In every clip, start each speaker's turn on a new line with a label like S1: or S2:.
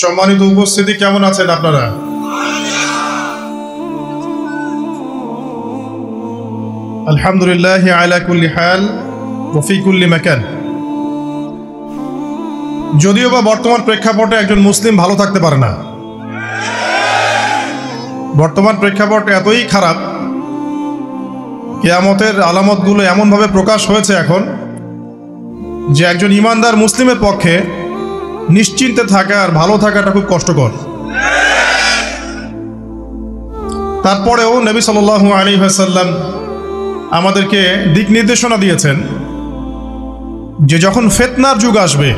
S1: সম্মানিত উপস্থিতি, কেমন আছেন আপনারা? আলহামদুলিল্লাহ আলা কুল্লি হাল ওয়া ফি কুল্লি মাকান। যদিও বা বর্তমান প্রেক্ষাপটে একজন মুসলিম ভালো থাকতে পারে না। বর্তমান প্রেক্ষাপট এতই খারাপ, কিয়ামতের আলামতগুলো এমনভাবে প্রকাশ হয়েছে এখন যে একজন ইমানদার মুসলিমের পক্ষে নিশ্চিন্তে থাকা আর ভালো থাকাটা খুব কষ্টকর। তারপরেও নবী সাল্লাল্লাহু আলাইহি ওয়াসাল্লাম আমাদেরকে দিক নির্দেশনা দিয়েছেন যে যখন ফিতনার যুগ আসবে,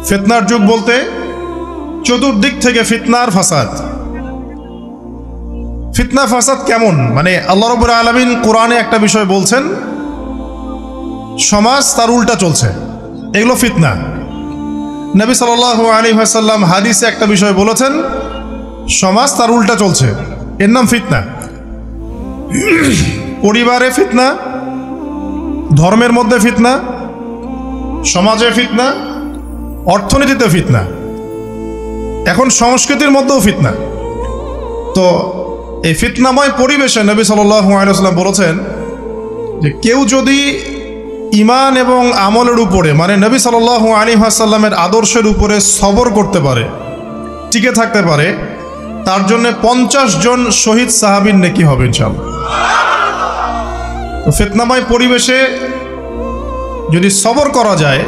S1: ফিতনার যুগ বলতে চতুর্দিক থেকে ফিতনার ফাসাদ। ফিতনা ফাসাদ কেমন? মানে আল্লাহ রাব্বুল আলামিন কোরআনে একটা বিষয় বলছেন, সমাজ তার উল্টা চলছে, এগুলো ফিতনা। নবী সাল্লাল্লাহু আলাইহি ওয়াসাল্লাম হাদিসে একটা বিষয় বলেছেন, সমাজ তার উল্টা চলছে, এর নাম ফিতনা। পরিবারে ফিতনা, ধর্মের মধ্যে ফিতনা, সমাজে ফিতনা, অর্থনীতিতে ফিতনা, এখন সংস্কৃতির মধ্যেও ফিতনা। তো এই ফিতনাময় পরিবেশে নবী সাল্লাল্লাহু আলাইহি ওয়াসাল্লাম বলেছেন যে কেউ যদি ঈমান এবং আমলের উপরে, মানে নবী সাল্লাল্লাহু আলাইহি ওয়াসাল্লামের আদর্শের উপরে সবর করতে পারে, টিকে থাকতে পারে, তার জন্য 50 জন শহীদ সাহাবীর নেকি হবে ইনশাআল্লাহ। তো ফিতনাময় পরিবেশে যদি সবর করা যায়,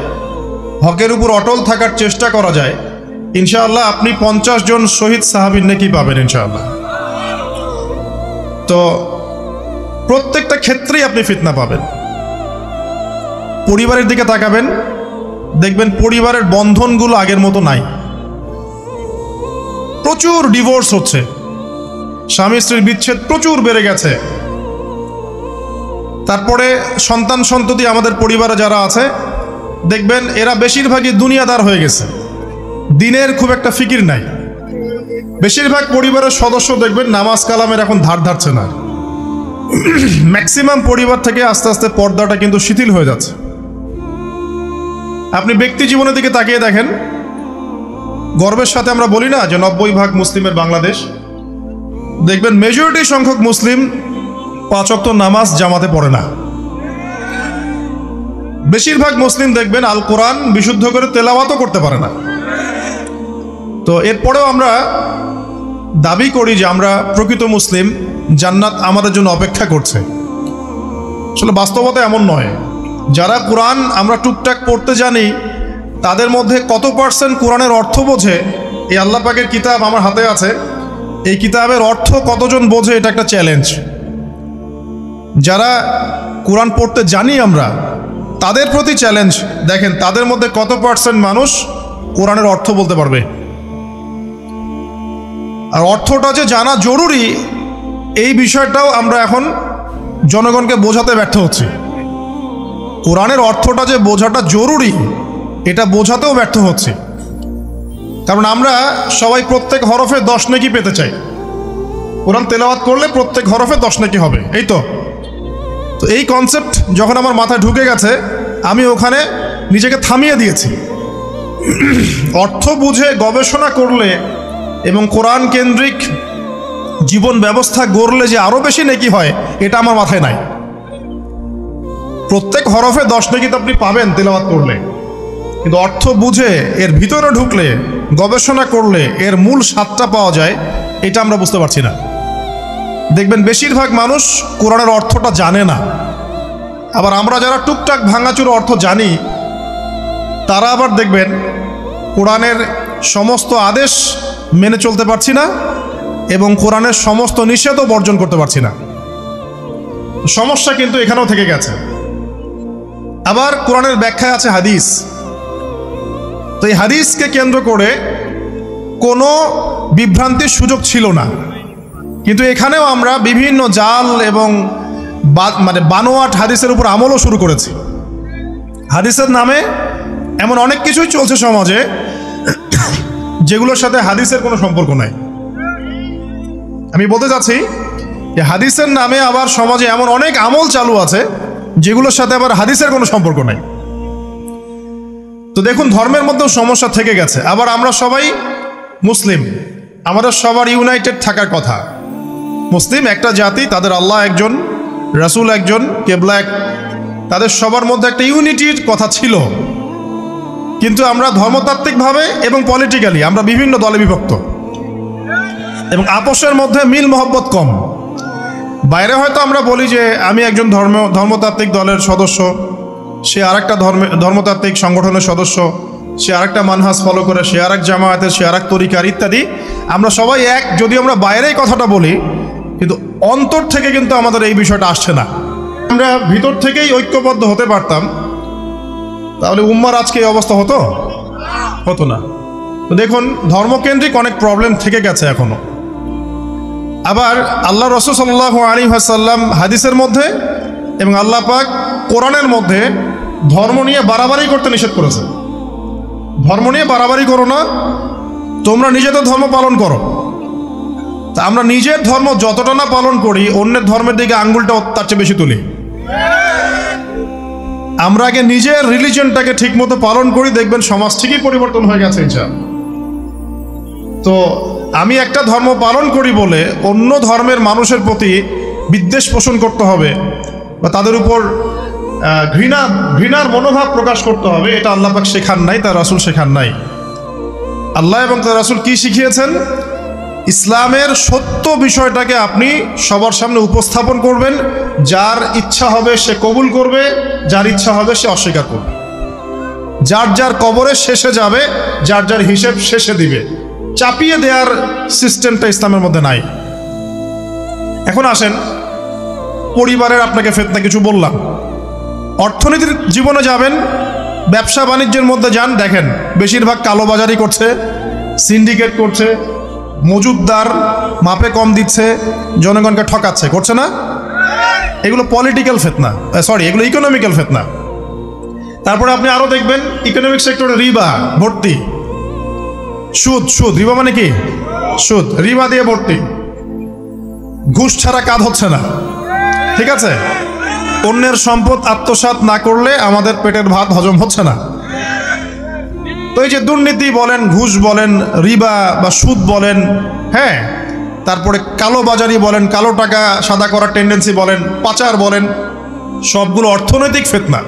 S1: হকের উপর অটল থাকার চেষ্টা করা যায়, ইনশাআল্লাহ আপনি 50 জন শহীদ সাহাবীর নেকি পাবেন ইনশাআল্লাহ। তো প্রত্যেকটা ক্ষেত্রেই আপনি ফিতনা পাবেন। পরিবারের দিকে তাকাবেন, দেখবেন পরিবারের বন্ধনগুলো আগের মতো নাই। প্রচুর ডিভোর্স হচ্ছে, স্বামী স্ত্রীর বিচ্ছেদ প্রচুর বেড়ে গেছে। তারপরে সন্তান সন্ততি আমাদের পরিবারে যারা আছে, দেখবেন এরা বেশিরভাগই দুনিয়াদার হয়ে গেছে, দিনের খুব একটা ফিকির নাই। বেশিরভাগ পরিবারের সদস্য দেখবেন নামাজ কালামের এখন ধার ধারছে না। ম্যাক্সিমাম পরিবার থেকে আস্তে আস্তে পর্দাটা কিন্তু শিথিল হয়ে যাচ্ছে। আপনি ব্যক্তি জীবনের দিকে তাকিয়ে দেখেন, গর্বের সাথে আমরা বলি না যে 90% মুসলিমের বাংলাদেশ, দেখবেন মেজরিটি সংখ্যক মুসলিম 5 ওয়াক্ত নামাজ জামাতে পড়ে না। বেশিরভাগ মুসলিম দেখবেন আল কোরআন বিশুদ্ধ করে তেলাওয়াতও করতে পারে না। তো এরপরেও আমরা দাবি করি যে আমরা প্রকৃত মুসলিম, জান্নাত আমাদের জন্য অপেক্ষা করছে। আসলে বাস্তবতা এমন নয়। যারা কোরআন আমরা টুকটাক পড়তে জানি, তাদের মধ্যে কত পার্সেন্ট কোরআনের অর্থ বোঝে? এই আল্লাহ পাকের কিতাব আমার হাতে আছে, এই কিতাবের অর্থ কতজন বোঝে? এটা একটা চ্যালেঞ্জ। যারা কোরআন পড়তে জানি আমরা, তাদের প্রতি চ্যালেঞ্জ, দেখেন তাদের মধ্যে কত পার্সেন্ট মানুষ কোরআনের অর্থ বলতে পারবে। আর অর্থটা যে জানা জরুরি, এই বিষয়টাও আমরা এখন জনগণকে বোঝাতে ব্যর্থ হচ্ছি। কোরআনের অর্থটা যে বোঝাটা জরুরি, এটা বোঝাতেও ব্যর্থ হচ্ছি। কারণ আমরা সবাই প্রত্যেক হরফে 10 নেকি পেতে চাই। কোরআন তেলাওয়াত করলে প্রত্যেক হরফে 10 নেকি হবে, এই তো। তো এই কনসেপ্ট যখন আমার মাথায় ঢুকে গেছে, আমি ওখানে নিজেকে থামিয়ে দিয়েছি। অর্থ বুঝে গবেষণা করলে এবং কোরআন কেন্দ্রিক জীবন ব্যবস্থা গড়লে যে আরো বেশি নেকি হয়, এটা আমার মাথায় নাই। প্রত্যেক হরফে 10 নেকি তো আপনি পাবেন তেলাওয়াত করলে, কিন্তু অর্থ বুঝে এর ভিতরে ঢুকলে, গবেষণা করলে এর মূল স্বাদটা পাওয়া যায়, এটা আমরা বুঝতে পারছি না। দেখবেন বেশিরভাগ মানুষ কোরআনের অর্থটা জানে না। আবার আমরা যারা টুকটাক ভাঙাচুর অর্থ জানি, তারা আবার দেখবেন কোরআনের সমস্ত আদেশ মেনে চলতে পারছি না এবং কোরআনের সমস্ত নিষেধও বর্জন করতে পারছি না। সমস্যা কিন্তু এখানেও থেকে গেছে। আবার কোরআনের ব্যাখ্যায় আছে হাদিস। তো এই হাদিসকে কেন্দ্র করে কোনো বিভ্রান্তির সুযোগ ছিল না, কিন্তু এখানেও আমরা বিভিন্ন জাল এবং মানে বানোয়াট হাদিসের উপর আমলও শুরু করেছি। হাদিসের নামে এমন অনেক কিছুই চলছে সমাজে, যেগুলোর সাথে হাদিসের কোনো সম্পর্ক নাই। আমি বলতে চাচ্ছি যে হাদিসের নামে আবার সমাজে এমন অনেক আমল চালু আছে, যেগুলোর সাথে আবার হাদিসের কোনো সম্পর্ক নাই। তো দেখুন, ধর্মের মধ্যেও সমস্যা থেকে গেছে। আবার আমরা সবাই মুসলিম, আমাদের সবার ইউনাইটেড থাকার কথা। মুসলিম একটা জাতি, তাদের আল্লাহ একজন, রাসূল একজন, কেবলা এক, তাদের সবার মধ্যে একটা ইউনিটির কথা ছিল। কিন্তু আমরা ধর্মতাত্ত্বিকভাবে এবং পলিটিক্যালি আমরা বিভিন্ন দলে বিভক্ত এবং আপোষের মধ্যে মিল মহব্বত কম। বাইরে হয়তো আমরা বলি যে আমি একজন ধর্মতাত্ত্বিক দলের সদস্য, সে আরেকটা ধর্মতাত্ত্বিক সংগঠনের সদস্য, সে আরেকটা মানহাজ ফলো করে, সে আরেক জামায়াতের, সে আরেক তরিকার ইত্যাদি। আমরা সবাই এক, যদি আমরা বাইরেই কথাটা বলি, কিন্তু অন্তর থেকে কিন্তু আমাদের এই বিষয়টা আসছে না। আমরা ভিতর থেকেই ঐক্যবদ্ধ হতে পারতাম, তাহলে উম্মার আজকে এই অবস্থা হতো না। তো দেখুন, ধর্মকেন্দ্রিক অনেক প্রবলেম থেকে গেছে এখনো। আবার আল্লাহ রাসূল সাল্লাল্লাহু আলাইহি ওয়াসাল্লাম হাদিসের মধ্যে এবং আল্লাহ পাক কোরআনের মধ্যে ধর্ম নিয়ে বাড়াবাড়ি করতে নিষেধ করেছে। ধর্ম নিয়ে বাড়াবাড়ি করো না, তোমরা নিজেদের ধর্ম পালন করো। তা আমরা নিজের ধর্ম যতটা না পালন করি, অন্যের ধর্মের দিকে আঙ্গুলটা তার চেয়ে বেশি তুলি। আমরা আগে নিজের রিলিজনটাকে ঠিক মতো পালন করি, দেখবেন সমাজ ঠিকই পরিবর্তন হয়ে গেছে ইনশাআল্লাহ। তো আমি একটা ধর্ম পালন করি বলে অন্য ধর্মের মানুষের প্রতি বিদ্বেষ পোষণ করতে হবে বা তাদের উপর ঘৃণার মনোভাব প্রকাশ করতে হবে, এটা আল্লাহ পাক শেখান নাই, তার রাসূল শেখান নাই। আল্লাহ এবং তার রাসূল কি শিখিয়েছেন? ইসলামের সত্য বিষয়টাকে আপনি সবার সামনে উপস্থাপন করবেন। যার ইচ্ছা হবে সে কবুল করবে, যার ইচ্ছা হবে সে অস্বীকার করবে। যার যার কবরে শেষে যাবে, যার যার হিসেব শেষে দিবে। চাপিয়ে দেওয়ার সিস্টেমটা ইসলামের মধ্যে নাই। এখন আসেন, পরিবারের আপনাকে ফিতনা কিছু বললাম। অর্থনীতির জীবনে যাবেন, ব্যবসা বাণিজ্যের মধ্যে যান, দেখেন বেশিরভাগ কালোবাজারি করছে, সিন্ডিকেট করছে, মজুদদার মাপে কম দিচ্ছে, জনগণকে ঠকাচ্ছে, করছে না? এগুলো পলিটিক্যাল ফিতনা, এগুলো ইকোনমিক্যাল ফিতনা। তারপরে আপনি আরো দেখবেন ইকোনমিক সেক্টরে রিবা ভর্তি, সুদ। রিবা মানে কি? সুদ, রিবা দিয়ে ভর্তি। ঘুষ ছাড়া কাজ হচ্ছে না, ঠিক আছে? অন্যের সম্পদ আত্মসাৎ না করলে আমাদের পেটের ভাত হজম হচ্ছে না। তো এই যে দুর্নীতি বলেন, ঘুষ বলেন, রিবা বা সুদ বলেন, হ্যাঁ, তারপরে কালোবাজারি বলেন, কালো টাকা সাদা করার টেন্ডেন্সি বলেন, পাচার বলেন, সবগুলো অর্থনৈতিক ফিতনা।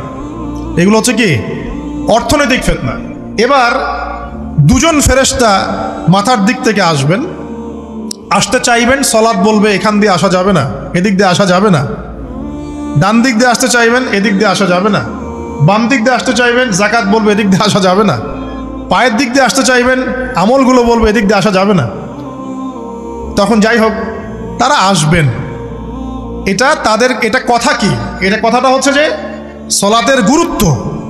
S1: এগুলো হচ্ছে কি? অর্থনৈতিক ফিতনা। এবার দুজন ফেরেশতা মাথার দিক থেকে আসতে চাইবেন, সালাত বলবে এখান দিয়ে আসা যাবে না, এদিক দিয়ে আসা যাবে না। ডান দিক দিয়ে আসতে চাইবেন, এদিক দিয়ে আসা যাবে না। বাম দিক দিয়ে আসতে চাইবেন, যাকাত বলবে এদিক দিয়ে আসা যাবে না। পায়ের দিক দিয়ে আসতে চাইবেন, আমলগুলো বলবে এদিক দিয়ে আসা যাবে না। তখন যাই হোক, তারা আসবেন। এটা কথা কি? এটা কথাটা হচ্ছে যে সলাতের গুরুত্ব,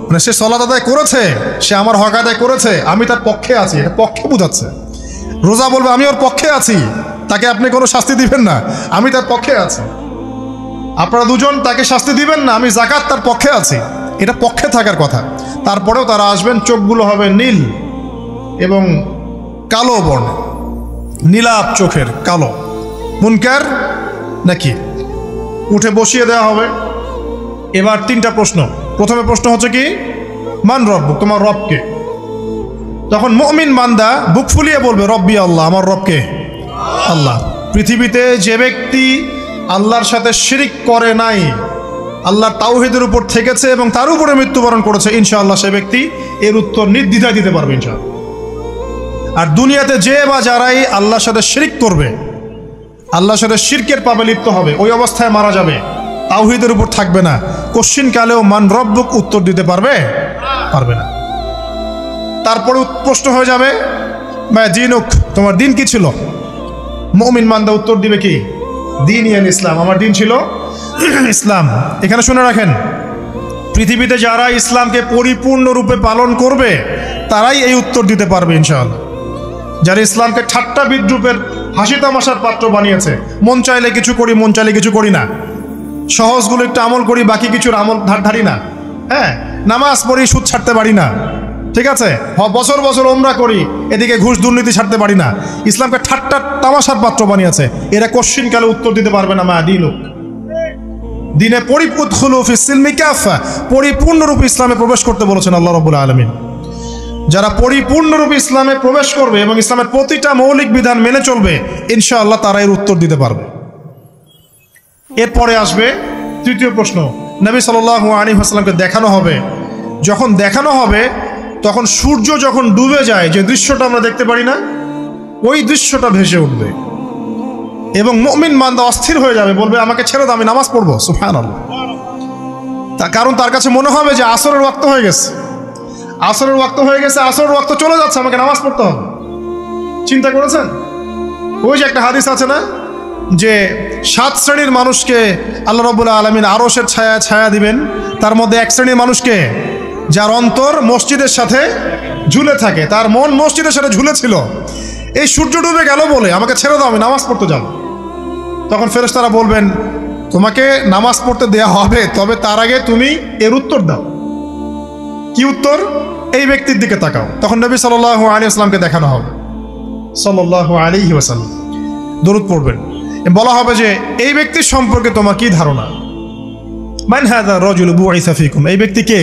S1: মানে সে সলাত আদায় করেছে, সে আমার হক আদায় করেছে, আমি তার পক্ষে আছি, এটা পক্ষে বোঝাচ্ছে। রোজা বলবে আমি ওর পক্ষে আছি, তাকে আপনি কোনো শাস্তি দিবেন না, আমি তার পক্ষে আছি। আপনারা দুজন তাকে শাস্তি দিবেন না, আমি যাকাত তার পক্ষে আছি, এটা পক্ষে থাকার কথা। তারপরেও তারা আসবেন, চোখগুলো হবে নীল এবং কালো বর্ণ, নীলাপ চোখের কালো। মুনকার নাকি উঠে বসিয়ে দেওয়া হবে। এবার তিনটা প্রশ্ন। প্রথমে প্রশ্ন হচ্ছে কি? মান রব্বুক, তোমার রবকে? তখন মুমিন বান্দা বুক ফুলিয়ে বলবে রব্বি আল্লাহ, আমার রবকে আল্লাহ। পৃথিবীতে যে ব্যক্তি আল্লাহর সাথে শিরিক করে নাই, আল্লাহর তাওহীদের উপর থেকেছে এবং তার উপরে মৃত্যুবরণ করেছে, ইনশাআল্লাহ সে ব্যক্তি এর উত্তর নির্দ্বিধায় দিতে পারবে ইনশাআল্লাহ। আর দুনিয়াতে যে বা যারাই আল্লাহর সাথে শিরিক করবে, আল্লাহর সাথে শিরকের পাপে লিপ্ত হবে, ওই অবস্থায় মারা যাবে, তাওহীদের উপর থাকবে না, কোশ্চিন কালেও মান রব্বুক উত্তর দিতে পারবে না। তারপরে প্রশ্ন হয়ে যাবে মা দিনুক, তোমার দিন কি ছিল? মুমিন বান্দা উত্তর দিবে কি? দীন ইসলাম, আমার দিন ছিল ইসলাম। এখানে শুনে রাখেন, পৃথিবীতে যারা ইসলামকে পরিপূর্ণরূপে পালন করবে তারাই এই উত্তর দিতে পারবে ইনশাআল্লাহ। যারা ইসলামকে ঠাট্টা বিদ্রুপের হাসি তামাশার পাত্র বানিয়েছে, মন চাইলে কিছু করি, মন চাইলে কিছু করি না, সহজগুলো একটু আমল করি, বাকি কিছুর আমল ধারি না, হ্যাঁ, নামাজ পড়ি, সুদ ছাড়তে পারি না, ঠিক আছে, বছর বছর উমরা করি, এদিকে ঘুষ দুর্নীতি ছাড়তে পারি না, ইসলামকে ঠাট্টা তামাশার পাত্র বানিয়েছে, এরা কোশ্চিন কালে উত্তর দিতে পারবে না মা দিনুক। দিনে পরিপূর্ণরূপে ইসলামে প্রবেশ করতে বলেছেন আল্লাহ রাব্বুল আলামিন। যারা পরিপূর্ণরূপে ইসলামে প্রবেশ করবে এবং ইসলামের প্রতিটা মৌলিক বিধান মেনে চলবে, ইনশাআল্লাহ তারা এর উত্তর দিতে পারবে। এরপরে আসবে তৃতীয় প্রশ্ন। নবী সাল্লাল্লাহু আলাইহি ওয়াসাল্লামকে দেখানো হবে, যখন দেখানো হবে তখন সূর্য যখন ডুবে যায়, যে দৃশ্যটা আমরা দেখতে পারি না, ওই দৃশ্যটা ভেসে উঠবে এবং মুমিন বান্দা অস্থির হয়ে যাবে, বলবে আমাকে ছেড়ে দাও, আমি নামাজ পড়বো। সুবহানাল্লাহ। কারণ তার কাছে মনে হবে যে আসরের ওয়াক্ত হয়ে গেছে, আসরের ওয়াক্ত হয়ে গেছে, আসরের ওয়াক্ত চলে যাচ্ছে, আমাকে নামাজ পড়তে হবে। চিন্তা করেছেন? ওই যে একটা হাদিস আছে না, যে 7 শ্রেণীর মানুষকে আল্লাহ রাব্বুল আলামিন আরশের ছায়া ছায়া দিবেন, তার মধ্যে এক শ্রেণীর মানুষকে যার অন্তর মসজিদের সাথে ঝুলে থাকে, তার মন মসজিদের সাথে ঝুলেছিল। এই সূর্য ডুবে গেল বলে আমাকে ছেড়ে দাও, আমি নামাজ পড়তে যাব। তখন ফেরেশতারা বলবেন তোমাকে নামাজ পড়তে দেয়া হবে, তবে তার আগে তুমি এর উত্তর দাও। কি উত্তর? এই ব্যক্তির দিকে তাকাও। তখন নবী সাল্লাল্লাহু আলাইহি ওয়াসাল্লামকে দেখানো হবে, সাল্লাল্লাহু আলাইহি ওয়াসাল্লাম দরুদ পড়বেন। বলা হবে যে এই ব্যক্তির সম্পর্কে তোমার কি ধারণা? মান হাযা রাজুলু বুইসা ফীকুম, এই ব্যক্তি কে,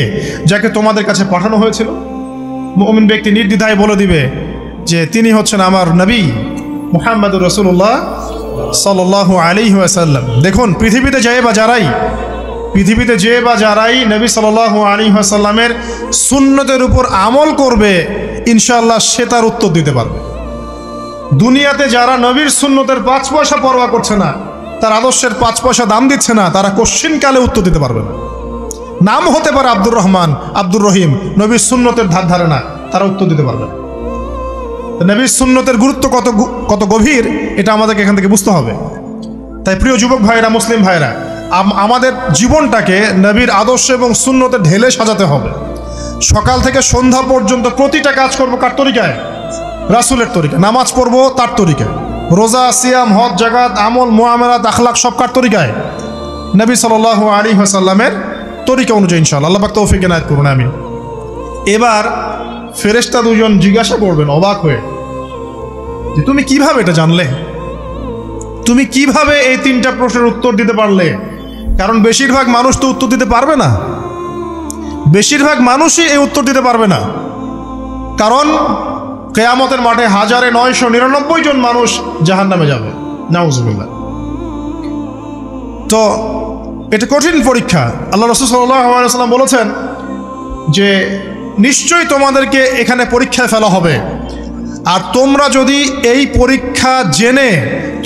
S1: যাকে তোমাদের কাছে পাঠানো হয়েছিল? মুমিন ব্যক্তি নির্দ্বিধায় বলে দিবে যে তিনি হচ্ছেন আমার নবী মুহাম্মদুর রাসূলুল্লাহ সাল্লাল্লাহু আলাইহি ওয়াসাল্লাম। দেখুন, পৃথিবীতে যে বা যারাই নবী সাল্লাল্লাহু আলাইহি ওয়াসাল্লামের সুন্নতের উপর আমল করবে, ইনশাআল্লাহ সে তার উত্তর দিতে পারবে। দুনিয়াতে যারা নবীর সুন্নতের 5 পয়সা পরোয়া করছে না, তার আদর্শের 5 পয়সা দাম দিচ্ছে না, তারা কোশ্চিনকালে উত্তর দিতে পারবে না। নাম হতে পারে আব্দুর রহমান, আব্দুর রহিম, নবীর সুন্নতের ধার ধারে না, তারা উত্তর দিতে পারবে না। নবীর সুন্নতের গুরুত্ব কত গভীর, এটা আমাদেরকে এখান থেকে বুঝতে হবে। তাই প্রিয় যুবক ভাইরা, মুসলিম ভাইরা, আমাদের জীবনটাকে নবীর আদর্শ এবং সুন্নতে ঢেলে সাজাতে হবে। সকাল থেকে সন্ধ্যা পর্যন্ত প্রতিটা কাজ করবো কার তরিকায়? রাসূলের তরিকা। নামাজ পড়বো তার তরিকায়, রোজা, সিয়াম, হজ, জাকাত, আমল, মুআমালাত, আখলাক সব কার তরিকায়? নবী সাল্লাল্লাহু আলাইহি ওয়াসাল্লামের তরিকা অনুযায়ী ইনশাআল্লাহ। আল্লাহ পাক তৌফিক এনায়েত করুন, আমিন। এবার ফেরেশতা দুজন জিজ্ঞাসা করবেন অবাক হয়ে যে তুমি কিভাবে এটা জানলে, তুমি কিভাবে এই 3টা প্রশ্নের উত্তর দিতে পারলে? কারণ বেশিরভাগ মানুষ তো উত্তর দিতে পারবে না, বেশিরভাগ মানুষই এই উত্তর দিতে পারবে না। কারণ কিয়ামতের মাঠে 1999 জন মানুষ জাহান্নামে যাবে, নাউজুবিল্লাহ। তো এটা কঠিন পরীক্ষা। আল্লাহ রাসূল সাল্লাল্লাহু আলাইহি ওয়াসাল্লাম বলেছেন যে নিশ্চয়ই তোমাদেরকে এখানে পরীক্ষায় ফেলা হবে, আর তোমরা যদি এই পরীক্ষা জেনে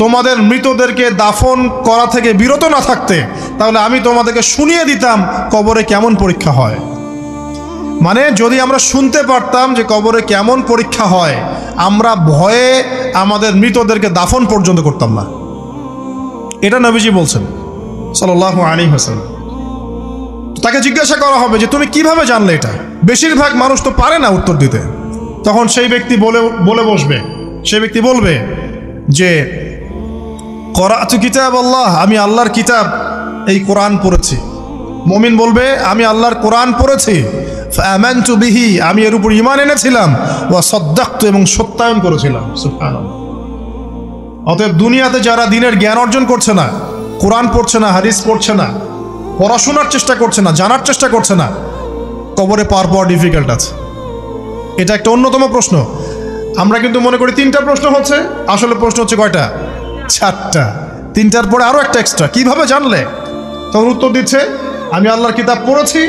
S1: তোমাদের মৃতদেরকে দাফন করা থেকে বিরত না থাকতে, তাহলে আমি তোমাদেরকে শুনিয়ে দিতাম কবরে কেমন পরীক্ষা হয়। মানে যদি আমরা শুনতে পারতাম যে কবরে কেমন পরীক্ষা হয়, আমরা ভয়ে আমাদের মৃতদেরকে দাফন পর্যন্ত করতাম না। এটা নবীজি বলছেন সাল্লাল্লাহু আলাইহি ওয়াসাল্লাম। তাকে জিজ্ঞাসা করা হবে যে তুমি কিভাবে জানলে এটা? বেশিরভাগ মানুষ তো পারে না উত্তর দিতে। তখন সেই ব্যক্তি বলে বসবে, সেই ব্যক্তি বলবে যে করাতু কিতাব আল্লাহ, আমি আল্লাহর কিতাব এই কোরআন পড়েছি। মুমিন বলবে আমি আল্লাহর কোরআন পড়েছি, ফাআমানতু বিহি, আমি এর উপর ঈমান এনেছিলাম, ওয়া সাদ্দাকতু, এবং সত্যায়ন করেছিলাম। সুবহানাল্লাহ। অতএব দুনিয়াতে যারা দ্বীনের জ্ঞান অর্জন করছে না, কোরআন পড়ছে না, হাদিস পড়ছে না, পড়াশোনার চেষ্টা করছে না, জানার চেষ্টা করছে না, কবরে পাওয়া ডিফিকাল্ট আছে। এটা একটা অন্যতম প্রশ্ন। আমরা কিন্তু মনে করি 3টা প্রশ্ন হচ্ছে, আসলে প্রশ্ন হচ্ছে কয়টা? 4টা। 3টার পরে আরো একটা এক্সট্রা। কিভাবে জানলে? তখন উত্তর দিচ্ছে আমি আল্লাহর কিতাব পড়েছি,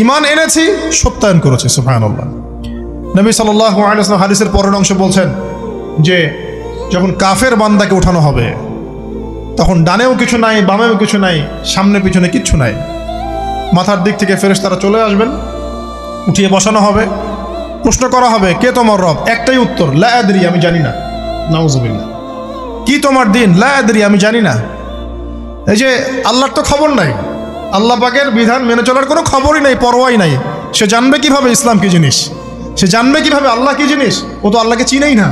S1: ঈমান এনেছি, সত্যায়ন করেছি। সুবহানাল্লাহ। নবী সাল্লাল্লাহু আলাইহি ওয়াসাল্লাম হাদিসের পরের অংশে বলছেন যে যখন কাফের বান্দাকে উঠানো হবে, তখন ডানেও কিছু নাই, বামেও কিছু নাই, সামনে পিছনে কিচ্ছু নাই। মাথার দিক থেকে ফেরেশতারা চলে আসবেন, উঠিয়ে বসানো হবে, প্রশ্ন করা হবে কে তোমার রব? একটাই উত্তর, লা আদরি, আমি জানি না। নাউজুবিল্লাহ। কি তোমার দিন? লা আদরি, আমি জানি না। এই যে আল্লাহর তো খবর নাই, আল্লাহ পাকের বিধান মেনে চলার কোনো খবরই নাই, পরোয়াই নাই। সে জানবে কিভাবে ইসলাম কি জিনিস? সে জানবে কিভাবে আল্লাহ কি জিনিস? ও তো আল্লাহকে চিনেই না।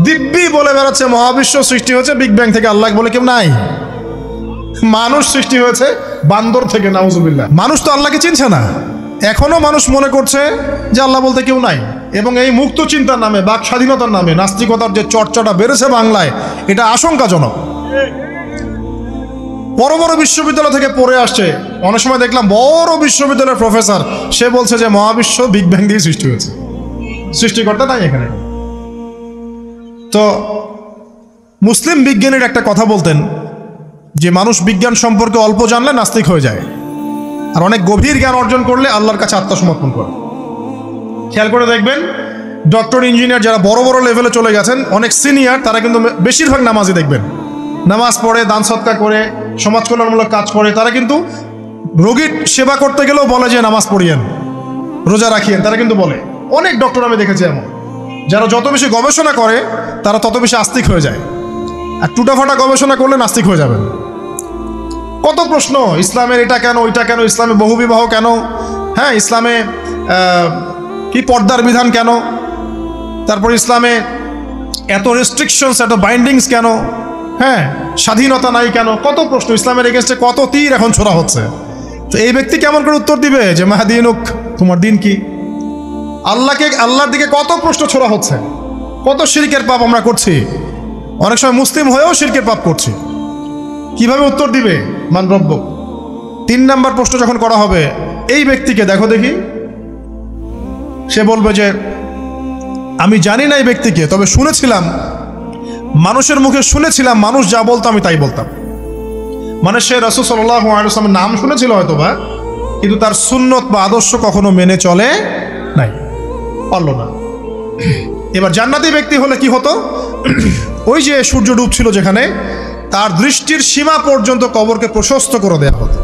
S1: দিব্যি বলে বেড়াচ্ছে মহাবিশ্ব সৃষ্টি হয়েছে বিগ ব্যাং থেকে, আল্লাহ বলে কেউ নাই। মানুষ সৃষ্টি হয়েছে বান্দর থেকে, নাউজুবিল্লাহ। মানুষ তো আল্লাহকে চিনছে না। এখনো মানুষ মনে করছে যে আল্লাহ বলতে কেউ নাই। এবং এই মুক্ত চিন্তার নামে, বাক স্বাধীনতার নামে নাস্তিকতার যে চর্চাটা বেড়েছে বাংলায়, এটা আশঙ্কাজনক। বড় বড় বিশ্ববিদ্যালয় থেকে পড়ে আসছে, অনেক সময় দেখলাম বড় বিশ্ববিদ্যালয়ের প্রফেসর, সে বলছে যে মহাবিশ্ব বিগ ব্যাং দিয়ে সৃষ্টি হয়েছে, সৃষ্টিকর্তা নাই এখানে। তো মুসলিম বিজ্ঞানীর একটা কথা বলতেন যে মানুষ বিজ্ঞান সম্পর্কে অল্প জানলে নাস্তিক হয়ে যায়, আর অনেক গভীর জ্ঞান অর্জন করলে আল্লাহর কাছে আত্মসমর্পণ করে। খেয়াল করে দেখবেন ডক্টর, ইঞ্জিনিয়ার যারা বড় বড় লেভেলে চলে গেছেন, অনেক সিনিয়র, তারা কিন্তু বেশিরভাগ নামাজি দেখবেন, নামাজ পড়ে, দান সৎকার করে, সমাজ কল্যাণমূলক কাজ করে। তারা কিন্তু রোগীর সেবা করতে গেলেও বলে যে নামাজ পড়িয়েন, রোজা রাখিয়েন, তারা কিন্তু বলে। অনেক ডক্টর আমি দেখেছি এমন, যারা যত বেশি গবেষণা করে তারা তত বেশি আস্তিক হয়ে যায়, আর টুটাফাটা গবেষণা করলে নাস্তিক হয়ে যাবেন। কত প্রশ্ন, ইসলামের এটা কেন, ওইটা কেন, ইসলামে বহুবিবাহ কেন, হ্যাঁ ইসলামে কি পর্দার বিধান কেন, তারপর ইসলামে এত রেস্ট্রিকশনস, এত বাইন্ডিংস কেন, হ্যাঁ স্বাধীনতা নাই কেন, কত প্রশ্ন, ইসলামের এগেনস্টে কত তীর এখন ছোড়া হচ্ছে। তো এই ব্যক্তি কেমন করে উত্তর দিবে যে মাহদিনুক, তোমার দিন কি? আল্লাহর দিকে কত প্রশ্ন ছোড়া হচ্ছে, কত শিরকের পাপ আমরা করছি, অনেক সময় মুসলিম হয়েও শিরকের পাপ করছি। কিভাবে উত্তর দিবে মান রব্বুক? 3 নাম্বার প্রশ্ন যখন করা হবে, এই ব্যক্তিকে দেখো দেখি, সে বলবে যে আমি জানি না এই ব্যক্তিকে, তবে শুনেছিলাম, মানুষের মুখে শুনেছিলাম, মানুষ যা বলতো আমি তাই বলতাম। মানে সে রাসূল সাল্লাল্লাহু আলাইহি ওয়াসাল্লামের নাম শুনেছিল হয়তো বা, কিন্তু তার সুন্নত বা আদর্শ কখনো মেনে চলে নাই, পারলো না। এবার জান্নাতি ব্যক্তি হলে কি হতো? ওই যে সূর্য ডুবছিল যেখানে, তার দৃষ্টির সীমা পর্যন্ত কবরকে প্রশস্ত করে দেওয়া হতো,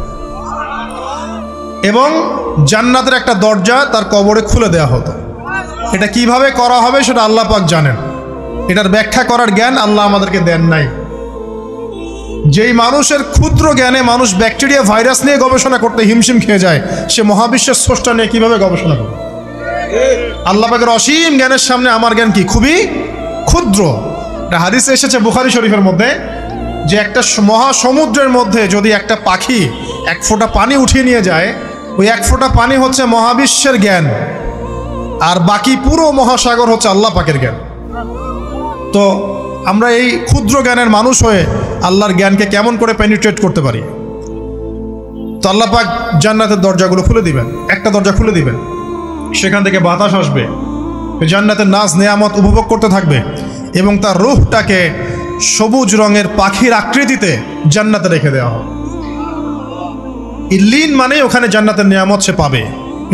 S1: এবং জান্নাতের একটা দরজা তার কবরে খুলে দেওয়া হতো। এটা কিভাবে করা হবে সেটা আল্লাহ পাক জানেন, এটার ব্যাখ্যা করার জ্ঞান আল্লাহ আমাদেরকে দেন নাই। যেই মানুষের ক্ষুদ্র জ্ঞানে মানুষ ব্যাকটেরিয়া ভাইরাস নিয়ে গবেষণা করতে হিমশিম খেয়ে যায়, সে মহাবিশ্বের স্রষ্টা নিয়ে কিভাবে গবেষণা করবে? আল্লাহ পাকের অসীম জ্ঞানের সামনে আমার জ্ঞান কি? খুবই ক্ষুদ্র। একটা হাদিসে এসেছে বুখারী শরীফের মধ্যে, যে একটা মহাসমুদ্রের মধ্যে যদি একটা পাখি 1 ফোঁটা পানি উঠিয়ে নিয়ে যায়, ওই 1 ফোঁটা পানি হচ্ছে মহাবিশ্বের জ্ঞান, আর বাকি পুরো মহাসাগর হচ্ছে আল্লাহ পাকের জ্ঞান। তো আমরা এই ক্ষুদ্র জ্ঞানের মানুষ হয়ে আল্লাহর জ্ঞানকে কেমন করে পেনিট্রেট করতে পারি? তো আল্লাহ পাক জান্নাতের দরজাগুলো খুলে দিবেন, একটা দরজা খুলে দিবেন, সেখান থেকে বাতাস আসবে, জান্নাতের নাজ নেয়ামত উপভোগ করতে থাকবে, এবং তার রূহটাকে সবুজ রঙের পাখির আকৃতিতে জান্নাতে রেখে দেওয়া হবে। ইল্লিন মানে ওখানে জান্নাতের নিয়ামত সে পাবে।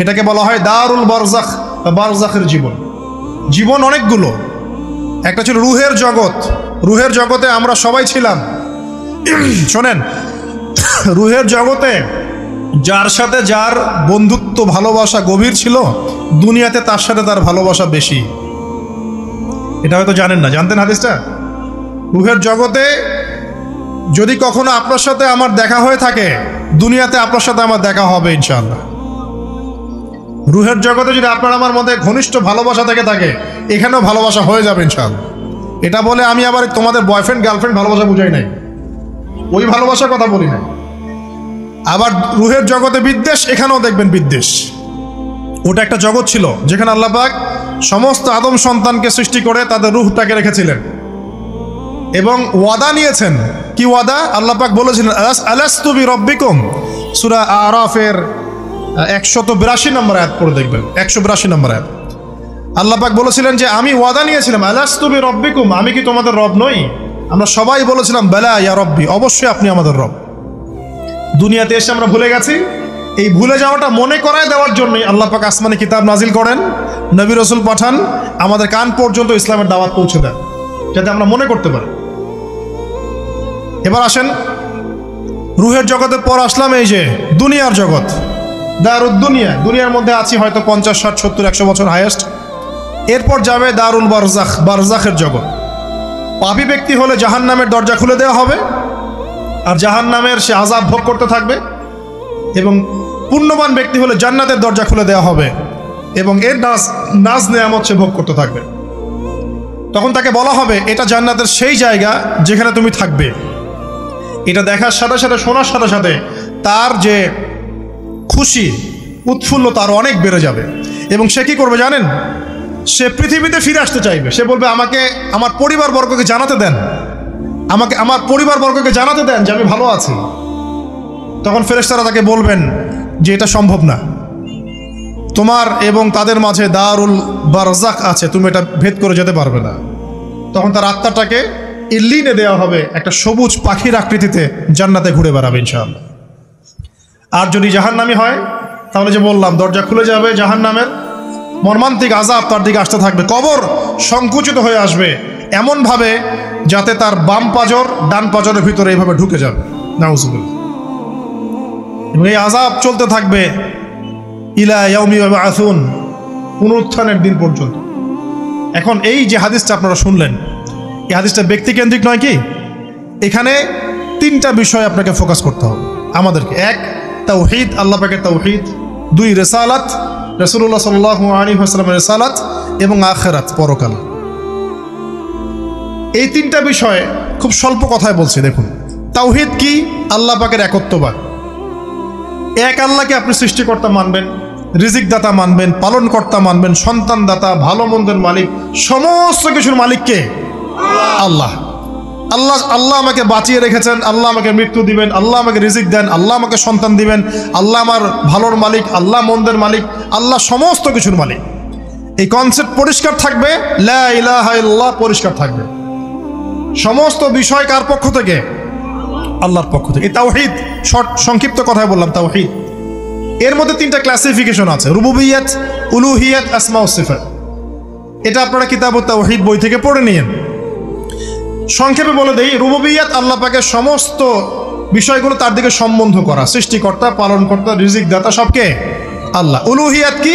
S1: এটাকে বলা হয় দারুল বারজাখ বা বারজাখের জীবন। জীবন অনেকগুলো, একটা ছিল রুহের জগৎ, রুহের জগতে আমরা সবাই ছিলাম। শোনেন, রুহের জগতে যার সাথে যার বন্ধুত্ব ভালোবাসা গভীর ছিল, দুনিয়াতে তার সাথে তার ভালোবাসা বেশি। এটা হয়তো জানেন না, জানতেন হাদিসটা? রুহের জগতে যদি কখনো আপনার সাথে আমার দেখা হয়ে থাকে, দুনিয়াতে আপনার সাথে আমার দেখা হবে ইনশাআল্লাহ। রুহের জগতে যদি আপনার আমার মধ্যে ঘনিষ্ঠ ভালোবাসা থেকে থাকে, এখানেও ভালোবাসা হয়ে যাবে ইনশাআল্লাহ। এটা বলে আমি আবার তোমাদের বয়ফ্রেন্ড গার্লফ্রেন্ড ভালোবাসা বুঝাই নাই, ওই ভালোবাসার কথা বলি নাই। আবার রুহের জগতে বিদ্বেষ, এখানেও দেখবেন বিদ্বেষ। ওটা একটা জগৎ ছিল যেখানে আল্লাহ পাক সমস্ত আদম সন্তানকে সৃষ্টি করে তাদের রুহটাকে রেখেছিলেন এবং ওয়াদা নিয়েছেন। কি ওয়াদা? আল্লাহ পাক বলেছিলেন আলাস্তু বিরব্বিকুম, সূরা আরাফের 182 নম্বর আয়াত পড়ে দেখবেন, 182 নম্বর আয়াত। আল্লাহ পাক বলেছিলেন যে আমি ওয়াদা নিয়েছিলাম, আলাস্তু বিরব্বিকুম, আমি কি তোমাদের রব নই? আমরা সবাই বলেছিলাম বেলা ইয়া রব্বি, অবশ্যই আপনি আমাদের রব। দুনিয়াতে এসে আমরা ভুলে গেছি। এই ভুলে যাওয়াটা মনে করায় দেওয়ার জন্যই আল্লাহ পাক আসমানে কিতাব নাজিল করেন, নবী রাসূল পাঠান, আমাদের কান পর্যন্ত ইসলামের দাওয়াত পৌঁছে দেন, যাতে আমরা মনে করতে পারি। এবার আসেন রুহের জগতের পর আসলাম এই যে দুনিয়ার জগৎ, দারুদ দুনিয়া। দুনিয়ার মধ্যে আছি হয়তো 50, 60, 70, 100 বছর হাইয়েস্ট। এরপর যাবে দারুল বারজাখ, বারজাখের জগৎ। পাপী ব্যক্তি হলে জাহান্নামের দরজা খুলে দেওয়া হবে, আর জাহান্নামের সে আযাব ভোগ করতে থাকবে, এবং পুণ্যবান ব্যক্তি হলে জান্নাতের দরজা খুলে দেওয়া হবে এবং এর নাজ নেয়ামত সে ভোগ করতে থাকবে। তখন তাকে বলা হবে এটা জান্নাতের সেই জায়গা যেখানে তুমি থাকবে। এটা দেখার সাথে সাথে, শোনার সাথে সাথে তার যে খুশি উৎফুল্লতা আরও অনেক বেড়ে যাবে। এবং সে কী করবে জানেন? সে পৃথিবীতে ফিরে আসতে চাইবে। সে বলবে আমাকে আমার পরিবারবর্গকে জানাতে দেন, আমাকে আমার পরিবারবর্গকে জানাতে দেন যে আমি ভালো আছি, তখন ফেরেশতারা তাকে বলবেন যে এটা সম্ভব না, তোমার এবং তাদের মাঝে দারুল বারজাখ আছে, তুমি এটা ভেদ করে যেতে পারবে না। তখন তার আত্মাটাকে ইল্লিনে দেওয়া হবে, একটা সবুজ পাখির আকৃতিতে জান্নাতে ঘুরে বেড়াবে ইনশাআল্লাহ। আর যদি জাহান্নামী হয় তাহলে যে বললাম দরজা খুলে যাবে, জাহান্নামের মর্মান্তিক আযাব তার দিকে আসতে থাকবে, কবর সংকুচিত হয়ে আসবে এমনভাবে যাতে তার বাম পাজর ডান পাজরের ভিতরে এইভাবে ঢুকে যাবে, নাউযুবিল্লাহ। এবং এই আযাব চলতে থাকবে ইলা ইয়াউমি ইউবআসুন, পুনরুত্থানের দিন পর্যন্ত। এখন এই যে হাদিসটা আপনারা শুনলেন, এই হাদিসটা ব্যক্তিকেন্দ্রিক নয় কি? এখানে তিনটা বিষয় আপনাকে ফোকাস করতে হবে আমাদেরকে। এক, তাওহীদ, আল্লাহ পাকের তাওহীদ। দুই, রিসালাত, রাসূলুল্লাহ সাল্লাল্লাহু আলাইহি ওয়াসাল্লামের রিসালাত। এবং আখিরাত, পরকাল। এই তিনটা বিষয় খুব স্বল্প কথায় বলছি। দেখুন, তাওহীদ কি? আল্লাহ পাকের একত্ববাদ। এক আল্লাহকে আপনি সৃষ্টিকর্তা মানবেন, রিজিক দাতা মানবেন, পালনকর্তা মানবেন, সন্তান দাতা, ভালো মন্দের মালিক, সমস্ত কিছুর মালিক কে? আল্লাহ। আল্লাহ আল্লাহ আমাকে বাঁচিয়ে রেখেছেন, আল্লাহ আমাকে মৃত্যু দিবেন, আল্লাহ আমাকে রিজিক দেন, আল্লাহ আমাকে সন্তান দিবেন, আল্লাহ আমার ভালোর মালিক, আল্লাহ মন্দের মালিক, আল্লাহ সমস্ত কিছুর মালিক। এই কনসেপ্ট পরিষ্কার থাকবে, লা ইলাহা ইল্লাল্লাহ পরিষ্কার থাকবে। সমস্ত বিষয় কার পক্ষ থেকে? আল্লাহর পক্ষ থেকে। এই তাওহীদ, শর্ট সংক্ষিপ্ত কথায় বললাম তাওহীদ। এর মধ্যে তিনটা ক্লাসিফিকেশন আছে, রুবুবিয়্যাত, উলুহিয়্যাত, আসমা ও সিফাত। এটা আপনারা কিতাবুত তাওহীদ বই থেকে পড়ে নিয়েন। সংক্ষেপে বলে দেই, রুবুবিয়্যাত আল্লাহ পাকের সমস্ত বিষয়গুলো তার দিকে সম্বন্ধ করা, সৃষ্টিকর্তা, পালনকর্তা, রিজিক দাতা সবকে আল্লাহ। উলুহিয়্যাত কি?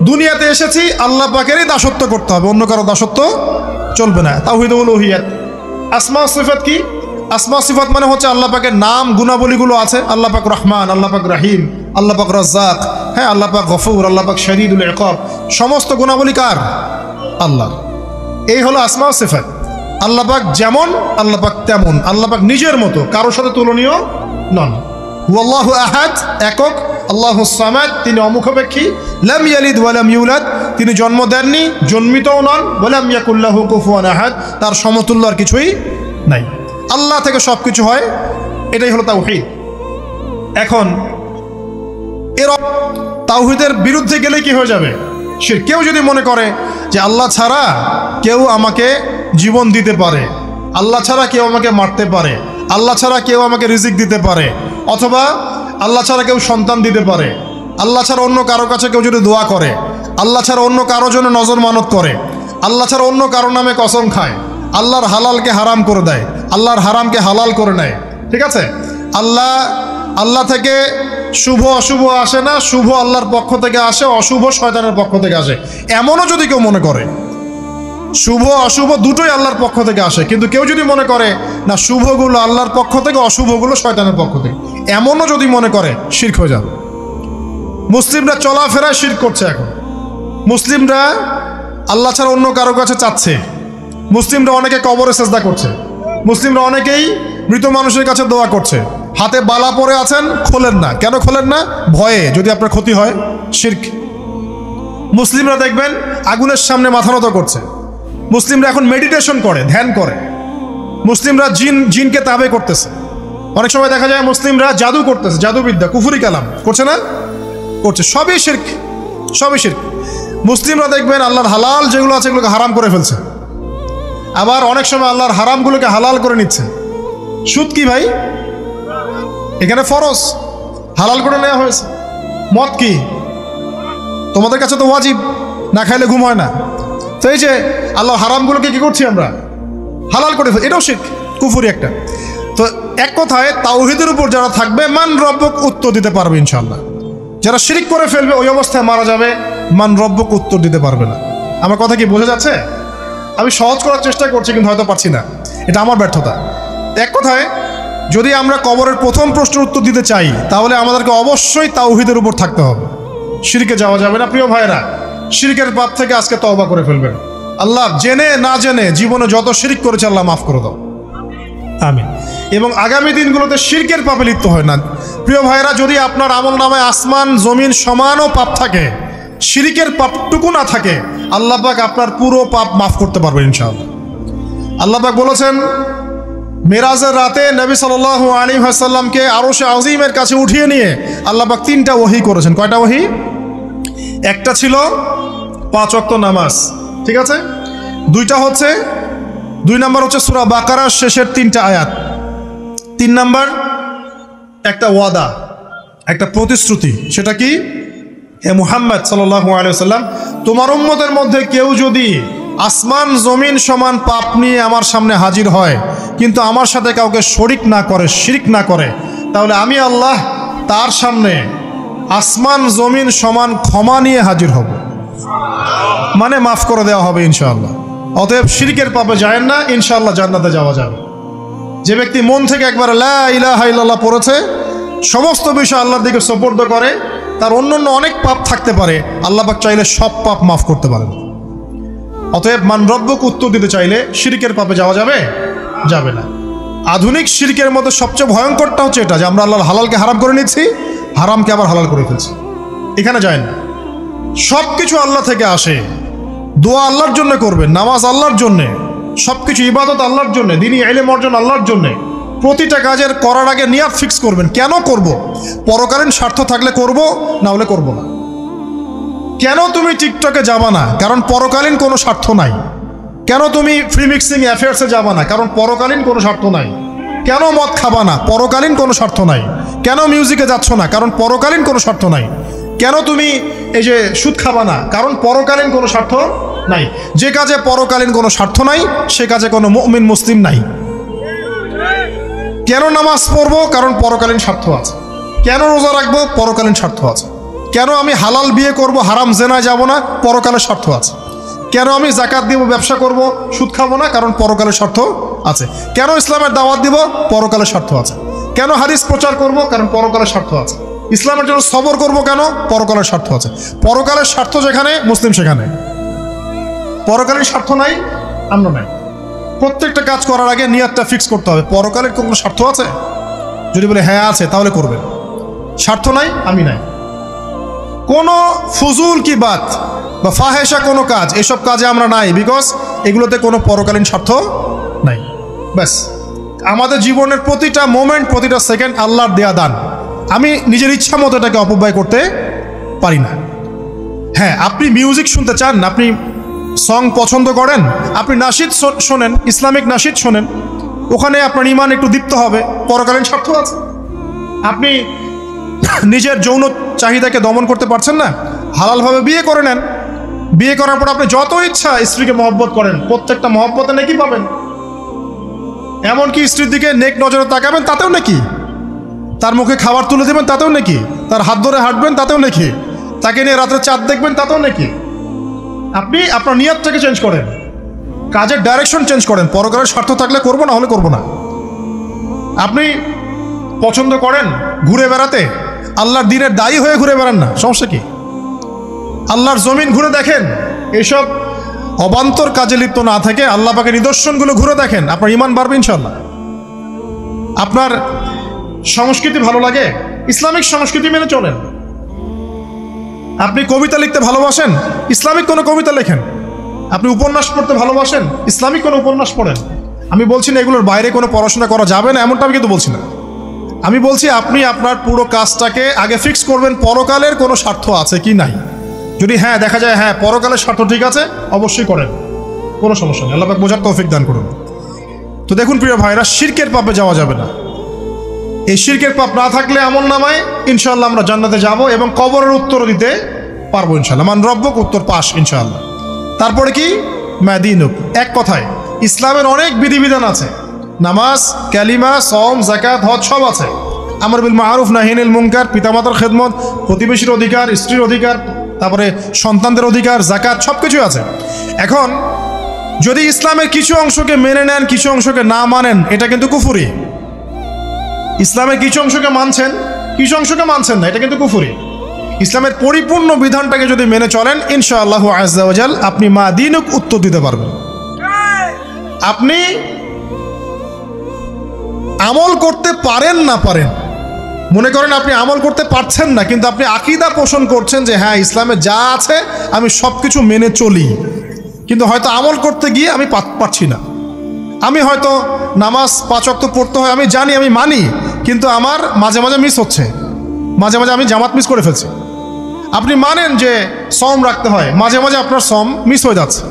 S1: দুনিয়াতে এসেছি আল্লাহ পাকেরই দাসত্ব করতে হবে, অন্য কারো দাসত্ব চলবে না, তাওহীদ উলুহিয়্যাত। আসমা ও সিফাত কি? আসমা সিফাত মানে হচ্ছে আল্লাহ পাকের নাম গুণাবলীগুলো আছে, আল্লাহ পাক রহমান, আল্লাহ পাক রাহিম, আল্লাহ পাক রাজ্জাক, হ্যাঁ, আল্লাহ পাক গফুর, আল্লাহ পাক শদীদুল ইকাব, সমস্ত গুণাবলী কার? আল্লাহ। এই হলো আসমা ও সিফাত। আল্লাহ পাক যেমন, আল্লাহ পাক তেমন, আল্লাহ পাক নিজের মতো, কারোর সাথে তুলনীয় নন। হুয়াল্লাহু আহাদ, একক। আল্লাহুস সামাদ, তিনি অমুখাপেক্ষী। লাম ইয়ালিদ ওয়া লাম ইউলাদ, তিনি জন্ম দেননি, জন্মিতও নন। ওয়া লাম ইয়াকুল লাহু কুফুয়ান আহাদ, তার সমতুল্য আর কিছুই নাই। আল্লাহ থেকে সব কিছু হয়, এটাই হলো তাওহীদ। এখন এর তাওহীদের বিরুদ্ধে গেলে কি হয়ে যাবে? শিরক। কেউ যদি মনে করে যে আল্লাহ ছাড়া কেউ আমাকে জীবন দিতে পারে, আল্লাহ ছাড়া কেউ আমাকে মারতে পারে, আল্লাহ ছাড়া কেউ আমাকে রিজিক দিতে পারে, অথবা আল্লাহ ছাড়া কেউ সন্তান দিতে পারে, আল্লাহ ছাড়া অন্য কারো কাছে কেউ যদি দোয়া করে, আল্লাহ ছাড়া অন্য কারো জন্য নজর মানত করে, আল্লাহ ছাড়া অন্য কারো নামে কসম খায়, আল্লাহর হালালকে হারাম করে দেয়, আল্লাহর হারামকে হালাল করে নেয়, ঠিক আছে? আল্লাহ থেকে শুভ অশুভ আসে না, শুভ আল্লাহর পক্ষ থেকে আসে, অশুভ শয়তানের পক্ষ থেকে আসে, এমনও যদি কেউ মনে করে, শুভ অশুভ দুটোই আল্লাহর পক্ষ থেকে আসে, কিন্তু কেউ যদি মনে করে না শুভগুলো আল্লাহর পক্ষ থেকে, অশুভগুলো শয়তানের পক্ষ থেকে, এমনও যদি মনে করে, শিরক হয়ে যাবে। মুসলিমরা চলাফেরায় শিরক করছে। এখন মুসলিমরা আল্লাহ ছাড়া অন্য কারো কাছে চাচ্ছে, মুসলিমরা অনেকে কবরে সেজদা করছে, মুসলিমরা অনেকেই মৃত মানুষের কাছে দোয়া করছে, হাতে বালা পরে আছেন, খোলেন না। কেন খোলেন না? ভয়ে যদি আপনার ক্ষতি হয়, শিরক। মুসলিমরা দেখবেন আগুনের সামনে মাথা নত করছে, মুসলিমরা এখন মেডিটেশন করে, ধ্যান করে, মুসলিমরা জিনকে তাবে করতেছে, অনেক সময় দেখা যায় মুসলিমরা জাদু করতেছে, জাদুবিদ্যা, কুফরি কালাম করছে না? করছে। সবই শিরক, সবই শিরক। মুসলিমরা দেখবেন আল্লাহর হালাল যেগুলো আছে এগুলোকে হারাম করে ফেলছে, আবার অনেক সময় আল্লাহর হারামগুলোকে হালাল করে নিচ্ছে। সুদ কি ভাই? এখানে ফরজ, হালাল করে নেওয়া হয়েছে। মদ কি? তোমাদের কাছে তো ওয়াজিব, না খাইলে ঘুম হয় না। তো এই যে আল্লাহ হারামগুলোকে কি করছি আমরা? হালাল করে ফেলছি, এটাও শিরক, কুফরি একটা। তো এক কথায় তাওহীদের উপর যারা থাকবে, মান রব্বক উত্তর দিতে পারবে ইনশাআল্লাহ। যারা শিরক করে ফেলবে ওই অবস্থায় মারা যাবে, মান রব্বক উত্তর দিতে পারবে না। আমার কথা কি বোঝা যাচ্ছে? আমি সহজ করার চেষ্টা করছি, কিন্তু হয়তো পারছি না, এটা আমার ব্যর্থতা। এক কথায় যদি আমরা কবরের প্রথম প্রশ্নের উত্তর দিতে চাই, তাহলে আমাদেরকে অবশ্যই তাওহীদের উপর থাকতে হবে, শিরকে যাওয়া যাবে না। প্রিয় ভাইরা, শিরকের পাপ থেকে আজকে তওবা করে ফেলবেন। আল্লাহ জেনে না জেনে জীবনে যত শিরক করেছে আল্লাহ মাফ করে দাও, আমিন। এবং আগামী দিনগুলোতে শিরকের পাপে লিপ্ত হয় না। প্রিয় ভাইরা, যদি আপনার আমল নামায় আসমান জমিন সমানও পাপ থাকে, শিরকের পাপটুকু না থাকে, আল্লাহ পাক আপনার পুরো পাপ মাফ করতে পারবেন ইনশাআল্লাহ। আল্লাহ পাক বলেছেন, মেরাজের রাতে নবী সাল্লাল্লাহু আলাইহি ওয়াসাল্লামকে আরশে আজিমের কাছে উঠিয়ে নিয়ে আল্লাহ পাক 3টা ওহী করেছেন। কয়টা ওহী? একটা ছিল 5 ওয়াক্ত নামাজ, ঠিক আছে? 2টা হচ্ছে 2 নাম্বার হচ্ছে সূরা বাকারার শেষের 3টা আয়াত। 3 নাম্বার একটা ওয়াদা, একটা প্রতিশ্রুতি। সেটা কি? হে মুহাম্মদ সাল্লাল্লাহু আলাইহি ওয়াসাল্লাম, তোমার উম্মতের মধ্যে কেউ যদি আসমান জমিন সমান পাপ নিয়ে আমার সামনে হাজির হয় কিন্তু আমার সাথে কাউকে শরিক না করে, শিরক না করে, তাহলে আমি আল্লাহ তার সামনে আসমান জমিন সমান ক্ষমা নিয়ে হাজির হব, মানে মাফ করে দেওয়া হবে ইনশাআল্লাহ। অতএব শিরকের পাপে যায়েন না, ইনশাআল্লাহ জান্নাতে যাওয়া যাবে। যে ব্যক্তি মন থেকে একবার লা ইলাহা ইল্লাল্লাহ পড়েছে, সমস্ত বিষয় আল্লাহর দিকে সুপর্দ করে, তার অন্যান্য অনেক পাপ থাকতে পারে, আল্লাহ পাক চাইলে সব পাপ মাফ করতে পারেন। অতএব মান রব্বুক উত্তর দিতে চাইলে শিরকের পাপে যাওয়া যাবে? যাবে না। আধুনিক শিরকের মধ্যে সবচেয়ে ভয়ঙ্করটা হচ্ছে এটা যে আমরা আল্লাহর হালালকে হারাম করে নিচ্ছি, হারামকে আবার হালাল করে ফেলছি। এখানে যায় না। সব কিছু আল্লাহ থেকে আসে। দোয়া আল্লাহর জন্য করবেন, নামাজ আল্লাহর জন্যে, সব কিছু ইবাদত আল্লাহর জন্যে, দ্বীনি ইলম অর্জন আল্লাহর জন্যে। প্রতিটা কাজের করার আগে নিয়াত ফিক্স করবেন, কেন করব? পরকালীন স্বার্থ থাকলে করব, না হলে করব না। কেন তুমি টিকটকে যাবা না? কারণ পরকালীন কোনো স্বার্থ নাই। কেন তুমি ফ্রি মিক্সিং অ্যাফেয়ার্সে যাবা না? কারণ পরকালীন কোনো স্বার্থ নাই। কেন মদ খাবা না? পরকালীন কোনো স্বার্থ নাই। কেন মিউজিকে যাচ্ছ না? কারণ পরকালীন কোনো স্বার্থ নাই। কেন তুমি এই যে সুদ খাবা না? কারণ পরকালীন কোনো স্বার্থ নাই। যে কাজে পরকালীন কোনো স্বার্থ নাই সে কাজে কোনো মুমিন মুসলিম নাই। কেন নামাজ পড়বো? কারণ পরকালীন স্বার্থ আছে। কেন রোজা রাখবো? পরকালীন স্বার্থ আছে। কেন আমি হালাল বিয়ে করব, হারাম জেনায় যাব না? পরকালের স্বার্থ আছে। কেন আমি যাকাত দিব, ব্যবসা করব, সুদ খাবো না? কারণ পরকালের স্বার্থ আছে। কেন ইসলামের দাওয়াত দিব? পরকালের স্বার্থ আছে। কেন হাদিস প্রচার করব? কারণ পরকালের স্বার্থ আছে। ইসলামের জন্য সবর করব কেন? পরকালের স্বার্থ আছে। পরকালের স্বার্থ যেখানে, মুসলিম সেখানে। পরকালের স্বার্থ নাই, আমরা নাই। প্রত্যেকটা কাজ করার আগে নিয়তটা ফিক্স করতে হবে, পরকালের কোনো স্বার্থ আছে? যদি বলে হ্যাঁ আছে, তাহলে করবেন। স্বার্থ নাই, আমি নাই। কোনো ফুজুল কি বাত বা ফাহেসা কোনো কাজ, এসব কাজে আমরা নাই, বিকজ এগুলোতে কোনো পরকালীন স্বার্থ নাই। ব্যাস, আমাদের জীবনের প্রতিটা মোমেন্ট, প্রতিটা সেকেন্ড আল্লাহর দেয়া দান। আমি নিজের ইচ্ছা মতো এটাকে অপব্যয় করতে পারি না। হ্যাঁ, আপনি মিউজিক শুনতে চান, আপনি সং পছন্দ করেন, আপনি নাশিদ শোনেন, ইসলামিক নাশিদ শোনেন, ওখানে আপনার ঈমান একটু দীপ্ত হবে, পরকালীন স্বার্থ আছে। আপনি নিজের যৌন চাহিদাকে দমন করতে পারছেন না, হালালভাবে বিয়ে করে নেন। বিয়ে করার পর আপনি যত ইচ্ছা স্ত্রীকে মহব্বত করেন, প্রত্যেকটা মহব্বতে নেকি পাবেন। এমনকি স্ত্রীর দিকে নেক নজরে তাকাবেন, তাতেও নেকি। তার মুখে খাবার তুলে দেবেন, তাতেও নেকি। তার হাত ধরে হাঁটবেন, তাতেও নেকি। তাকে নিয়ে রাত্রে চাঁদ দেখবেন, তাতেও নেকি। আপনি আপনার নিয়তটাকে চেঞ্জ করেন, কাজের ডাইরেকশন চেঞ্জ করেন। পরকালের স্বার্থ থাকলে করবো, না হলে করবো না। আপনি পছন্দ করেন ঘুরে বেড়াতে, আল্লাহর দিনের দায়ী হয়ে ঘুরে বেড়ান না, সমস্যা কি? আল্লাহর জমিন ঘুরে দেখেন, এসব অবান্তর কাজে লিপ্ত না থেকে আল্লাহ পাকের নিদর্শনগুলো ঘুরে দেখেন, আপনার ঈমান বাড়বে ইনশাআল্লাহ। আপনার সংস্কৃতি ভালো লাগে, ইসলামিক সংস্কৃতি মেনে চলেন। আপনি কবিতা লিখতে ভালোবাসেন, ইসলামিক কোনো কবিতা লেখেন। আপনি উপন্যাস পড়তে ভালোবাসেন, ইসলামিক কোনো উপন্যাস পড়েন। আমি বলছি না এগুলোর বাইরে কোনো পড়াশোনা করা যাবে না, এমনটা আমি কিন্তু বলছি না। আমি বলছি আপনি আপনার পুরো কাজটাকে আগে ফিক্স করবেন, পরকালের কোনো স্বার্থ আছে কি নাই। যদি হ্যাঁ দেখা যায় হ্যাঁ পরকালের স্বার্থ ঠিক আছে, অবশ্যই করেন, কোনো সমস্যা নেই। আল্লাহ পাক বোঝার তৌফিক দান করুন। তো দেখুন প্রিয় ভাইরা, শিরকের পাপে যাওয়া যাবে না। এই শিরকের পাপ না থাকলে আমল নামায় ইনশাআল্লাহ আমরা জান্নাতে যাব এবং কবরের উত্তর দিতে পারবো ইনশাআল্লাহ। মান রব্বুক, উত্তর পাস ইনশাআল্লাহ। তারপরে কি? মাদিনুক। এক কথায় ইসলামের অনেক বিধিবিধান আছে, নামাজ, কালিমা, সওম, যাকাত, হজ সব আছে। আমর বিল মারুফ, নাহি আনিল মুনকার, পিতামাতার খেদমত, প্রতিবেশীর অধিকার, স্ত্রীর অধিকার, তারপরে সন্তানদের অধিকার, যাকাত, সব কিছুই আছে। এখন যদি ইসলামের কিছু অংশকে মেনে নেন, কিছু অংশকে না মানেন, এটা কিন্তু কুফরি। ইসলামের কিছু অংশকে মানছেন, কিছু অংশকে মানছেন না, এটা কিন্তু কুফরি। ইসলামের পরিপূর্ণ বিধানটাকে যদি মেনে চলেন, ইনশাআল্লাহু আযজা ওয়া জাল আপনি মাদিনুক উত্তর দিতে পারবেন। আপনি আমল করতে পারেন না পারেন, মনে করেন আপনি আমল করতে পারছেন না, কিন্তু আপনি আকীদা পোষণ করছেন যে হ্যাঁ ইসলামে যা আছে আমি সব কিছু মেনে চলি, কিন্তু হয়তো আমল করতে গিয়ে আমি পারছি না। আমি হয়তো নামাজ 5 ওয়াক্ত পড়তে হয়, আমি জানি, আমি মানি, কিন্তু আমার মাঝে মাঝে মিস হচ্ছে, মাঝে মাঝে আমি জামাত মিস করে ফেলছি। আপনি মানেন যে সওম রাখতে হয়, মাঝে মাঝে আপনার সওম মিস হয়ে যাচ্ছে,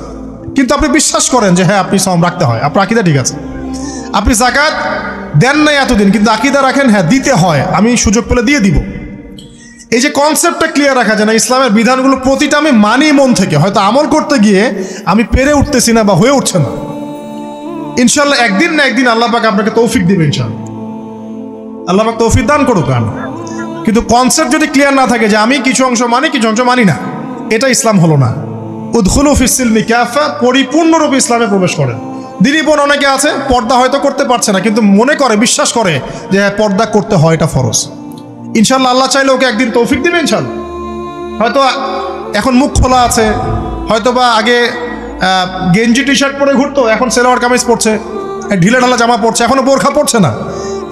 S1: কিন্তু আপনি বিশ্বাস করেন যে হ্যাঁ আপনি সওম রাখতে হয়, আপনার আকীদা ঠিক আছে। আপনি যাকাত দেন নাই এতদিন, কিন্তু আকীদা রাখেন হ্যাঁ দিতে হয়, আমি সুযোগ পেলে দিয়ে দিব। এই যে কনসেপ্টটা ক্লিয়ার রাখা যায় না, ইসলামের বিধানগুলো প্রতিটা আমি মানি মন থেকে, হয়তো আমল করতে গিয়ে আমি পেরে উঠতেছি না বা হয়ে উঠছে না। ইনশাল্লাহ একদিন না একদিন আল্লাহ পাক আপনাকে তৌফিক দিবে, ইনশাল্লাহ আল্লাহ পাক তৌফিক দান করুক। কিন্তু কনসেপ্ট যদি ক্লিয়ার না থাকে যে আমি কিছু অংশ মানি কিছু অংশ মানি না, এটা ইসলাম হলো না। উদখুলু ফিস-সিলমি কাফা, পরিপূর্ণরূপে ইসলামে প্রবেশ করেন। দিনী বোন অনেকে আছে পর্দা হয়তো করতে পারছে না, কিন্তু মনে করে, বিশ্বাস করে যে পর্দা করতে হয়, এটা ফরজ। ইনশাল্লাহ আল্লাহ চাইলে ওকে একদিন তৌফিক দিবে ইনশাল্লাহ। হয়তো এখন মুখ খোলা আছে, হয়তো বা আগে গেঞ্জি টি শার্ট পরে ঘুরতো, এখন সেলোয়ার কামিজ পরছে, ঢিলে ঢালা জামা পরছে, এখনো বোরখা পরছে না।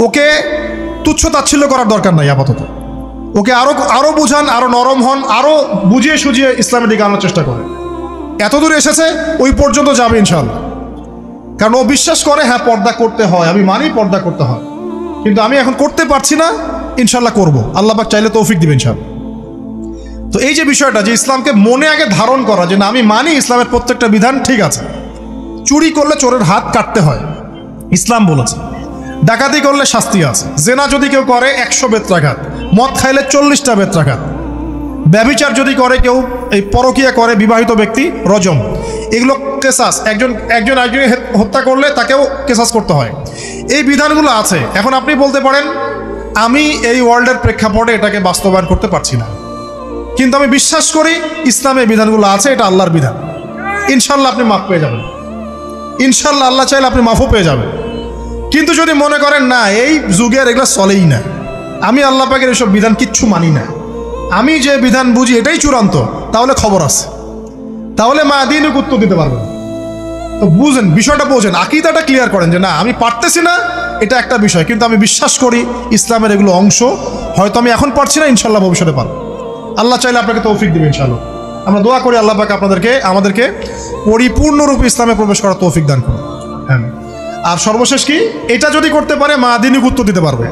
S1: ওকে তুচ্ছ তাচ্ছিল্য করার দরকার নাই আপাতত। ওকে আরো বুঝান, আরো নরম হন, আরো বুঝিয়ে সুঝিয়ে ইসলামের দিকে আনার চেষ্টা করে। এত দূর এসেছে, ওই পর্যন্ত যাবে ইনশাল্লাহ। কারণ ও বিশ্বাস করে হ্যাঁ পর্দা করতে হয়, আমি মানি পর্দা করতে হয়, কিন্তু আমি এখন করতে পারছি না, ইনশাল্লাহ করব, আল্লাহ পাক চাইলে তৌফিক দিবেন ইনশাল্লাহ। তো এই যে বিষয়টা, যে ইসলামকে মনে আগে ধারণ করা, যে না আমি মানি ইসলামের প্রত্যেকটা বিধান ঠিক আছে। চুরি করলে চোরের হাত কাটতে হয়, ইসলাম বলেছে। ডাকাতি করলে শাস্তি আছে। জেনা যদি কেউ করে 100 বেত্রাঘাত, মদ খাইলে 40টা বেত্রাঘাত, ব্যভিচার যদি করে কেউ, এই পরকীয়া করে বিবাহিত ব্যক্তি, রজম। এগুলো কেসাস, একজন একজনকে হত্যা করলে তাকেও কেসাস করতে হয়। এই বিধানগুলো আছে। এখন আপনি বলতে পারেন আমি এই ওয়ার্ল্ডের প্রেক্ষাপটে এটাকে বাস্তবায়ন করতে পারছি না, কিন্তু আমি বিশ্বাস করি ইসলামের বিধানগুলো আছে, এটা আল্লাহর বিধান। ইনশাল্লাহ আপনি মাফ পেয়ে যাবেন, ইনশাল্লাহ আল্লাহ চাইলে আপনি মাফও পেয়ে যাবেন। কিন্তু যদি মনে করেন না এই যুগের এগুলো চলেই না, আমি আল্লাহ পাকের এসব বিধান কিচ্ছু মানি না, আমি যে বিধান বুঝি এটাই চূড়ান্ত, তাহলে খবর আছে, তাহলে মা দিনকে উত্তর দিতে পারবেন। তো বুঝেন, বিষয়টা বোঝেন, আকীদাটা ক্লিয়ার করেন যে না আমি পারতেছি না, এটা একটা বিষয়, কিন্তু আমি বিশ্বাস করি ইসলামের এগুলো অংশ। হয়তো আমি এখন পারছি না, ইনশাল্লাহ ভবিষ্যতে পারবো। আল্লাহ চাইলে আপনাকে তৌফিক দিবে ইনশাল্লাহ। আমরা দোয়া করি আল্লাহ পাক আমাদেরকে পরিপূর্ণরূপে ইসলামে প্রবেশ করার তৌফিক দান করুন। হ্যাঁ, আর সর্বশেষ কি, এটা যদি করতে পারে মা দিনকে উত্তর দিতে পারবে।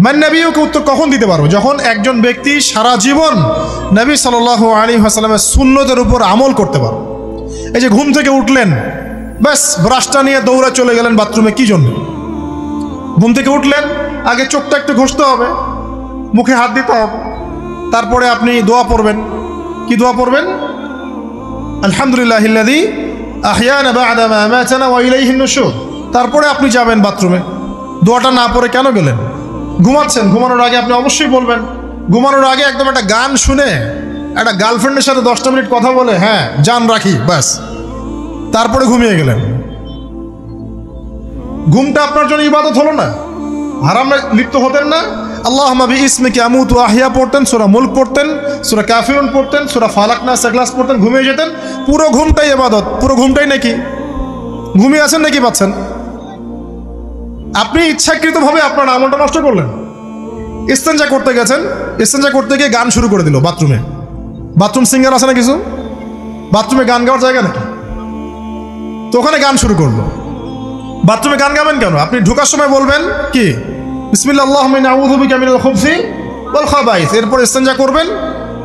S1: মান নবীকে উত্তর কখন দিতে পারবো? যখন একজন ব্যক্তি সারা জীবন নবী সাল্লাল্লাহু আলাইহি ওয়াসাল্লামের সুন্নতের উপর আমল করতে পারবে। এই যে ঘুম থেকে উঠলেন, ব্যাস ব্রাশটা নিয়ে দৌড়ে চলে গেলেন বাথরুমে, কি জন্য? ঘুম থেকে উঠলেন, আগে চোখটা একটু ঘষতে হবে, মুখে হাত দিতে হবে, তারপরে আপনি দোয়া পড়বেন। কি দোয়া পড়বেন? আলহামদুলিল্লাহিল্লাযী আহইয়ানা বা'দা মা আমাতানা ওয়া ইলাইহিন নুশুর। তারপরে আপনি যাবেন বাথরুমে। দোয়াটা না পড়ে কেন গেলেন? ঘুমাচ্ছেন, ঘুমানোর আগে আপনি অবশ্যই বলবেন। ঘুমানোর আগে একদম একটা গান শুনে, একটা গার্লফ্রেন্ডের সাথে 10টা মিনিট কথা বলে হ্যাঁ জান রাখি, ব্যাস, তারপরে ঘুমিয়ে গেলেন। ঘুমটা আপনার জন্য ইবাদত হলো না? হারামে লিপ্ত হতেন না? আল্লাহুম্মা বিইসমিকা আমুতু আহইয়া পড়তেন, সূরা মুলক পড়তেন, সূরা কাফিরুন পড়তেন, সূরা ফালাক নাস ইখলাস পড়তেন, ঘুমিয়ে যেতেন। পুরো ঘুমটাই ইবাদত, পুরো ঘুমটাই নাকি ঘুমিয়ে আছেন নাকি পাচ্ছেন? আপনি ইচ্ছাকৃতভাবে আপনার আমলটা নষ্ট করলেন। ইস্তেঞ্জা করতে গেছেন, ইস্তেঞ্জা করতে গিয়ে গান শুরু করে দিল বাথরুমে। বাথরুম সিঙ্গার আছে না কিছু? বাথরুমে গান গাওয়ার জায়গা নাকি? তো ওখানে গান শুরু করলো। বাথরুমে গান গাবেন কেন? আপনি ঢোকার সময় বলবেন কি, বিসমিল্লাহ আল্লাহুম্মা ইন্নী আউযু বিকা মিনাল খুবসি ওয়াল খাবাইস। এরপর ইস্তেঞ্জা করবেন,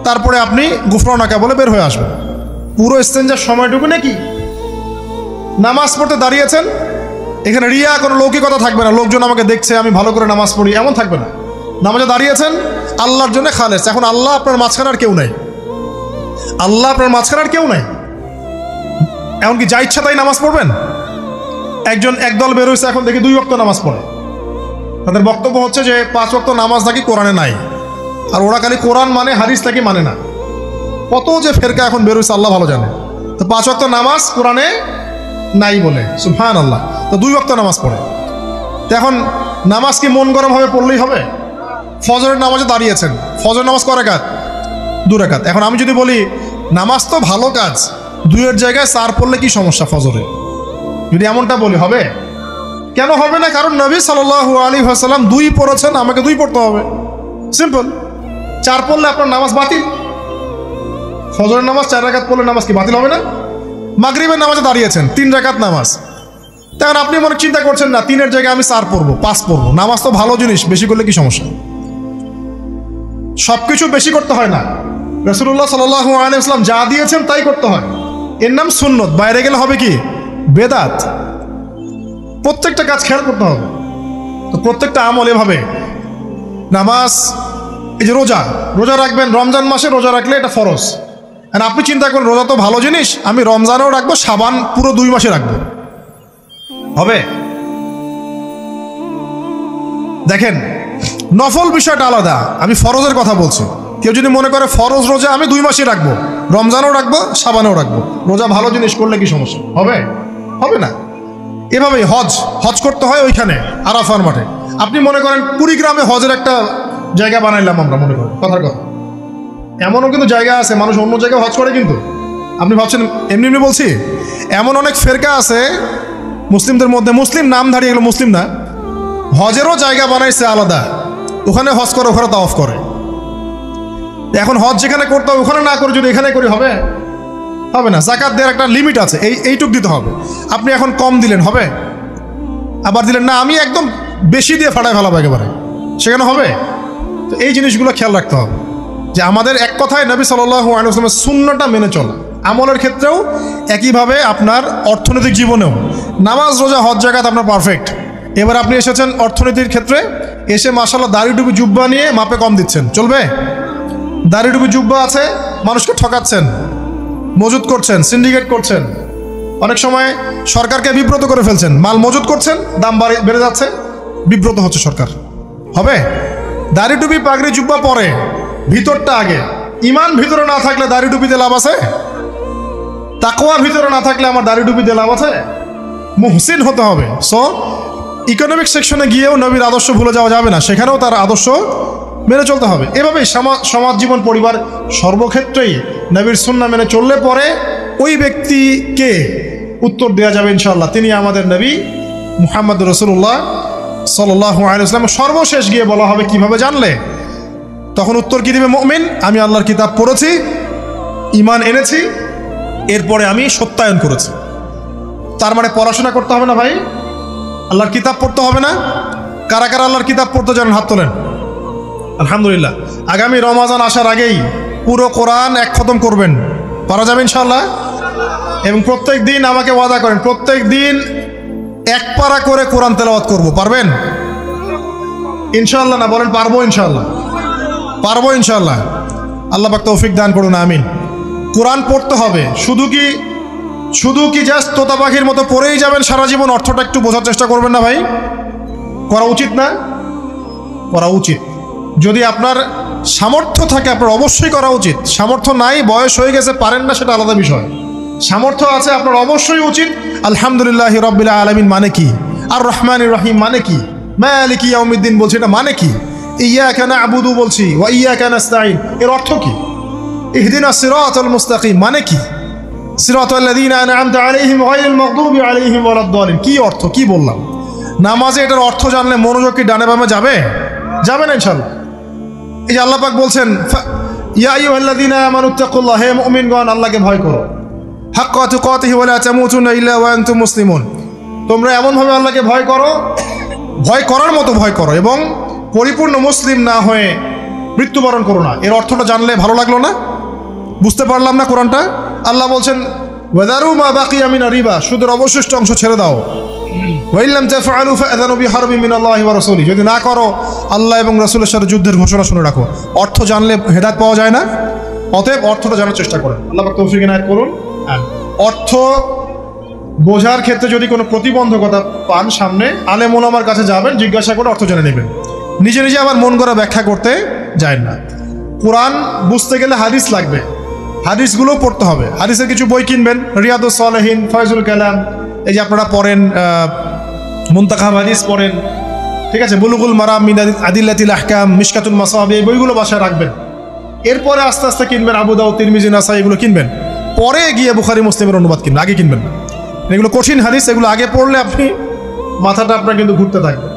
S1: তারপরে আপনি গুফরানাকা বলে বের হয়ে আসবেন। পুরো ইস্তেঞ্জার সময়টুকু নাকি? নামাজ পড়তে দাঁড়িয়েছেন, এখানে রিয়া কোনো লৌকিকতা থাকবে না, লোকজন আমাকে দেখছে আমি ভালো করে নামাজ পড়ি, এমন থাকবে না। নামাজে দাঁড়িয়েছেন আল্লাহর জন্য খালেস। এখন আল্লাহ আপনার মাঝখানে আর কেউ নাই, আল্লাহ আপনার মাঝখানে আর কেউ নাই। এমনকি যা ইচ্ছা তাই নামাজ পড়বেন? একদল বের হয়েছে, এখন দেখি 2 ওয়াক্ত নামাজ পড়ে। তাদের বক্তব্য হচ্ছে যে 5 ওয়াক্ত নামাজ নাকি কোরআনে নাই, আর ওরা খালি কোরআন মানে, হাদিস নাকি মানে না। কত যে ফেরকা এখন বের হয়েছে আল্লাহ ভালো জানে। তো 5 ওয়াক্ত নামাজ কোরআনে নাই বলে, সুবহানাল্লাহ। তো 2 ওয়াক্ত নামাজ পড়ে। তো এখন নামাজ কি মন গরম ভাবে পড়লেই হবে? ফজরের নামাজে দাঁড়িয়েছেন, ফজর নামাজ কয় রাকাত? 2 রাকাত। এখন আমি যদি বলি নামাজ তো ভালো কাজ, 2-এর জায়গায় 4 পড়লে কি সমস্যা ফজরে? যদি এমনটা বলি হবে? কেন হবে না? কারণ নবী সাল্লাল্লাহু আলাইহি ওয়াসাল্লাম 2 পড়েছেন, আমাকে 2 পড়তে হবে, সিম্পল। 4 পড়লে আপনার নামাজ বাতিল। ফজরের নামাজ 4 রাকাত পড়লে নামাজ কি বাতিল হবে না? মাগরিবের নামাজে দাঁড়িয়েছেন, 3 রাকাত নামাজ, তখন আপনি মনে চিন্তা করছেন না 3-এর জায়গায় আমি 4 পড়বো, 5 পড়বো। নামাজ তো ভালো জিনিস, বেশি করলে কি সমস্যা? সবকিছু বেশি করতে হয় না। রাসূলুল্লাহ সাল্লাল্লাহু আলাইহি ওয়াসাল্লাম যা দিয়েছেন তাই করতে হয়। এর নাম সুন্নত। বাইরে গেলে হবে কি? বেদাত। প্রত্যেকটা কাজ খেয়াল করতে হবে। তো প্রত্যেকটা আমল এভাবে, নামাজ, এই যে রোজা রাখবেন, রমজান মাসে রোজা রাখলে এটা ফরজ। আর আপনি চিন্তা করেন রোজা তো ভালো জিনিস, আমি রমজানেও রাখবো, শাবান পুরো 2 মাসে রাখবো, হবে? দেখেন, নফল বিষয়টা আলাদা, আমি ফরজের কথা বলছি। কেউ যদি মনে করে ফরজ রোজা আমি 2 মাসে রাখবো, রমজানও রাখবো, শাবানেও রাখবো, রোজা ভালো জিনিস করলে কি সমস্যা? হবে? হবে না। এভাবেই হজ করতে হয় ওইখানে আরাফার মাঠে। আপনি মনে করেন কুড়িগ্রামে হজের একটা জায়গা বানাইলাম আমরা, মনে করেন কথার কথা, এমনও কিন্তু জায়গা আছে মানুষ অন্য জায়গায় হজ করে, কিন্তু আপনি ভাবছেন এমনি এমনি বলছি। এমন অনেক ফেরকা আছে মুসলিমদের মধ্যে, মুসলিম নামধারী, এগুলো মুসলিম না, হজেরও জায়গা বানাইছে আলাদা, ওখানে হজ করে, ওখানে তাওয়াফ করে। এখন হজ যেখানে করতে হবে ওখানে না করে যদি এখানে করি, হবে? হবে না। যাকাত দেওয়ার একটা লিমিট আছে, এইটুক দিতে হবে। আপনি এখন কম দিলেন, হবে? আবার দিলেন না, আমি একদম বেশি দিয়ে ফাটায় ফেলাবো একেবারে, সেখানে হবে? তো এই জিনিসগুলো খেয়াল রাখতে হবে যে আমাদের এক কথায় নবী সাল্লাল্লাহু আলাইহি ওয়াসাল্লামের সুন্নাহটা মেনে চলা। আমলের ক্ষেত্রেও একইভাবে, আপনার অর্থনৈতিক জীবনেও, নামাজ, রোজা, হজ, জাকাত আপনার পারফেক্ট। এবার আপনি এসেছেন অর্থনীতির ক্ষেত্রে, এসে মাশাআল্লাহ দাড়ি টুপি জুব্বা নিয়ে মাপে কম দিচ্ছেন, চলবে? দাড়ি টুপি জুব্বা আছে, মানুষকে ঠকাচ্ছেন, মজুত করছেন, সিন্ডিকেট করছেন, অনেক সময় সরকারকে বিব্রত করে ফেলছেন, মাল মজুত করছেন, দাম বেড়ে যাচ্ছে, বিব্রত হচ্ছে সরকার, হবে? দাড়ি টুপি পাগড়ি জুব্বা পরে, ভিতরটা আগে। ইমান ভিতরে না থাকলে দাড়ি টুপিতে লাভ আছে? তাকওয়া ভিতরে না থাকলে আমার দাড়ি টুপিতে লাভ আছে? মুহসিন হতে হবে। সো ইকোনমিক সেকশনে গিয়েও নবীর আদর্শ ভুলে যাওয়া যাবে না, সেখানেও তার আদর্শ মেনে চলতে হবে। এভাবেই সমাজ জীবন, পরিবার, সর্বক্ষেত্রেই নবীর সুন্নাহ মেনে চললে পরে ওই ব্যক্তিকে উত্তর দেওয়া যাবে ইনশাআল্লাহ, তিনি আমাদের নবী মুহাম্মদ রাসূলুল্লাহ সাল্লাল্লাহু আলাইহি ওয়াসাল্লাম। সর্বশেষ গিয়ে বলা হবে কিভাবে জানলে? তখন উত্তর কি দিবে মুমিন? আমি আল্লাহর কিতাব পড়েছি, ঈমান এনেছি, এরপরে আমি সত্যায়ন করেছি। তার মানে পড়াশোনা করতে হবে না ভাই? আল্লাহর কিতাব পড়তে হবে না? কারা কারা আল্লাহর কিতাব পড়তে জানেন? হাত তোলেন। আলহামদুলিল্লাহ। আগামী রমজান আসার আগেই পুরো কোরআন এক খতম করবেন, পারা যাবে ইনশাআল্লাহ? এবং প্রত্যেক দিন আমাকে ওয়াদা করেন, প্রত্যেক দিন 1 পারা করে কোরআন তেলাওয়াত করব, পারবেন ইনশাআল্লাহ? না বলেন পারবো ইনশাআল্লাহ? পারবো ইনশাআল্লাহ। আল্লাহ পাক তৌফিক দান করুন, আমিন। কোরআন পড়তে হবে। শুধু কি জাস্ট তোতা পাখির মতো পড়েই যাবেন সারা জীবন? অর্থটা একটু বোঝার চেষ্টা করবেন না ভাই? করা উচিত না? করা উচিত। যদি আপনার সামর্থ্য থাকে আপনার অবশ্যই করা উচিত। সামর্থ্য নাই, বয়স হয়ে গেছে, পারেন না, সেটা আলাদা বিষয়। সামর্থ্য আছে আপনার অবশ্যই উচিত। আলহামদুলিল্লাহি রাব্বিল আলামিন মানে কি? আর রহমানির রহিম মানে কি? মালিকি ইয়াউমিদ্দিন বলছি, এটা মানে কি? ইয়াকা না'বুদু বলছি, ওয়া ইয়াকা নাস্তাঈন, এর অর্থ কি? ইহদিনাস সিরাতাল মুস্তাকিম মানে কি? সিরাতাল লাযীনা আন'আমতা আলাইহিম গায়রিল মাগদুবি আলাইহিম ওয়ালাদ-দালিন, কি অর্থ, কি বললাম? নামাজে এটার অর্থ জানলে মনোযোগ কি ডানে বামে যাবে? যাবে না ইনশাআল্লাহ। এই যে আল্লাহ পাক বলছেন, ইয়া আইয়ুহাল্লাযীনা আমানুত্তাকুল্লাহ, হে মুমিনগণ আল্লাহকে ভয় করো, হাক্কা তুকাতিহি ওয়া লা তামুতুন্না ইল্লা ওয়া আনতুম মুসলিমুন, তোমরা এমনভাবে আল্লাহকে ভয় করো, ভয় করার মতো ভয় করো, এবং পরিপূর্ণ মুসলিম না হয়ে মৃত্যুবরণ করো না। এর অর্থটা জানলে ভালো লাগলো না? বুঝতে পারলাম না কোরআনটা? আল্লাহ বলছেন ওয়াদারু মা বাকিয়া মিনা রিবা, সুদের অবশিষ্ট অংশ ছেড়ে দাও। ওয়া ইল্লাম তাফআলু ফাআযানু বিহারবিন মিনাল্লাহি ওয়া রাসূলিহি, যদি না করো আল্লাহ এবং রাসূলের সাথে যুদ্ধের ঘোষণা শুনে রাখো। অর্থ জানলে হেদায়েত পাওয়া যায় না? অতএব অর্থটা জানার চেষ্টা করেন। আল্লাহ পাক তৌফিক ইনায়াত করুন। অর্থ বোঝার ক্ষেত্রে যদি কোনো প্রতিবন্ধকতা পান সামনে, আলেম ওলামার কাছে যাবেন, জিজ্ঞাসা করে অর্থ জেনে নেবেন। নিজে নিজে আবার মন গড়া ব্যাখ্যা করতে যায় না। কোরআন বুঝতে গেলে হাদিস লাগবে, হাদিসগুলো পড়তে হবে। হাদিসের কিছু বই কিনবেন, রিয়াদুস সালেহিন, ফয়জুল কালাম, এই যে আপনারা পড়েন, মুনতাখাব হাদিস পড়েন, ঠিক আছে, বুলুগুল মারাম মিন আদিল্লাতিল আহকাম, মিশকাতুল মাসাবি, এই বইগুলো বাসায় রাখবেন। এরপরে আস্তে আস্তে কিনবেন আবু দাউদ, তিরমিজি, নাসাই, এগুলো কিনবেন। পরে গিয়ে বুখারী মুসলিমের অনুবাদ কিনবেন, আগে কিনবেন না। এগুলো কঠিন হাদিস, এগুলো আগে পড়লে আপনি মাথাটা আপনার কিন্তু ঘুরতে থাকবে।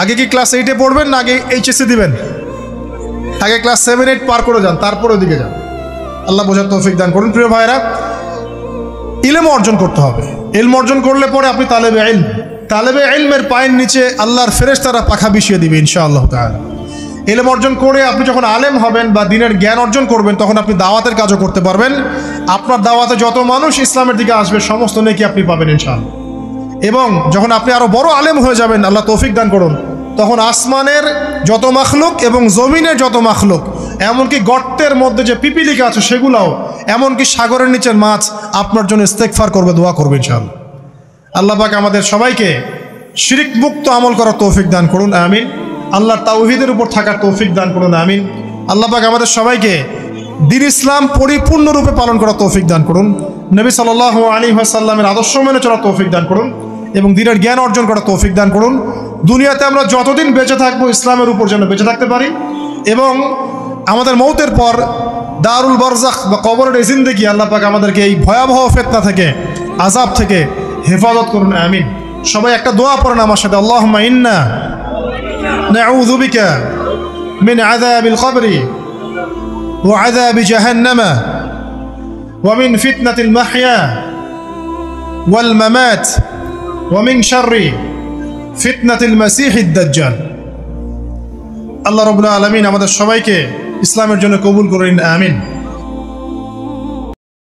S1: আগে কি ক্লাস 8-এ পড়বেন না আগে এইচএসসি দিবেন? আগে ক্লাস 7-8 পার করে যান, তারপরে ওদিকে যান। আল্লাহ বোঝার তৌফিক দান করুন। প্রিয় ভাইরা, ইলম অর্জন করতে হবে। ইলম অর্জন করলে পরে আপনি তালেবে ইলম, তালেবে ইলমের পায়ের নিচে আল্লাহর ফেরেশতারা পাখা বিছিয়ে দিবে ইনশাআল্লাহ তাআলা। ইলম অর্জন করে আপনি যখন আলেম হবেন বা দ্বীনের জ্ঞান অর্জন করবেন, তখন আপনি দাওয়াতের কাজও করতে পারবেন। আপনার দাওয়াতে যত মানুষ ইসলামের দিকে আসবে সমস্ত নেকি আপনি পাবেন ইনশাআল্লাহ। এবং যখন আপনি আরো বড় আলেম হয়ে যাবেন, আল্লাহ তৌফিক দান করুন, তখন আসমানের যত মাখলুক এবং জমিনের যত মাখলুক, এমনকি গর্তের মধ্যে যে পিপিলিকা আছে সেগুলাও, এমনকি সাগরের নিচের মাছ আপনার জন্য ইস্তেগফার করবে, দোয়া করবে ইনশাআল্লাহ। আল্লাহ পাক আমাদের সবাইকে শিরক মুক্ত আমল করার তৌফিক দান করুন, আমিন। আল্লাহর তাওহীদের উপর থাকার তৌফিক দান করুন, আমিন। আল্লাহ পাক আমাদের সবাইকে দ্বীন ইসলাম পরিপূর্ণরূপে পালন করার তৌফিক দান করুন, নবী সাল্লাল্লাহু আলাইহি ওয়াসাল্লামের আদর্শ মেনে চলার তৌফিক দান করুন এবং দ্বীনের জ্ঞান অর্জন করার তৌফিক দান করুন। দুনিয়াতে আমরা যতদিন বেঁচে থাকবো ইসলামের উপর যেন বেঁচে থাকতে পারি, এবং আমাদের মৌতের পর দারুল বারজাখ বা কবরের এই জিন্দেগি আল্লাহ পাক আমাদেরকে এই ভয়াবহ ফিতনা থেকে, আযাব থেকে হেফাজত করুন, আমিন। সবাই একটা দোয়া পড়েন আমার সাথে, আল্লাহুম্মা ইন্না নাউযু বিকা মিন আযাবিল কবরি ওয়া আযাবি জাহান্নামা ওয়া মিন ফিতনাতিল মাহইয়া ওয়াল মামাত ওয়া মিন শাররি ফিতনাতিল মাসিহিদ দাজ্জাল। আল্লাহ রাব্বুল আলামিন আমাদের সবাইকে ইসলামের জন্য কবুল করুন, আমিন।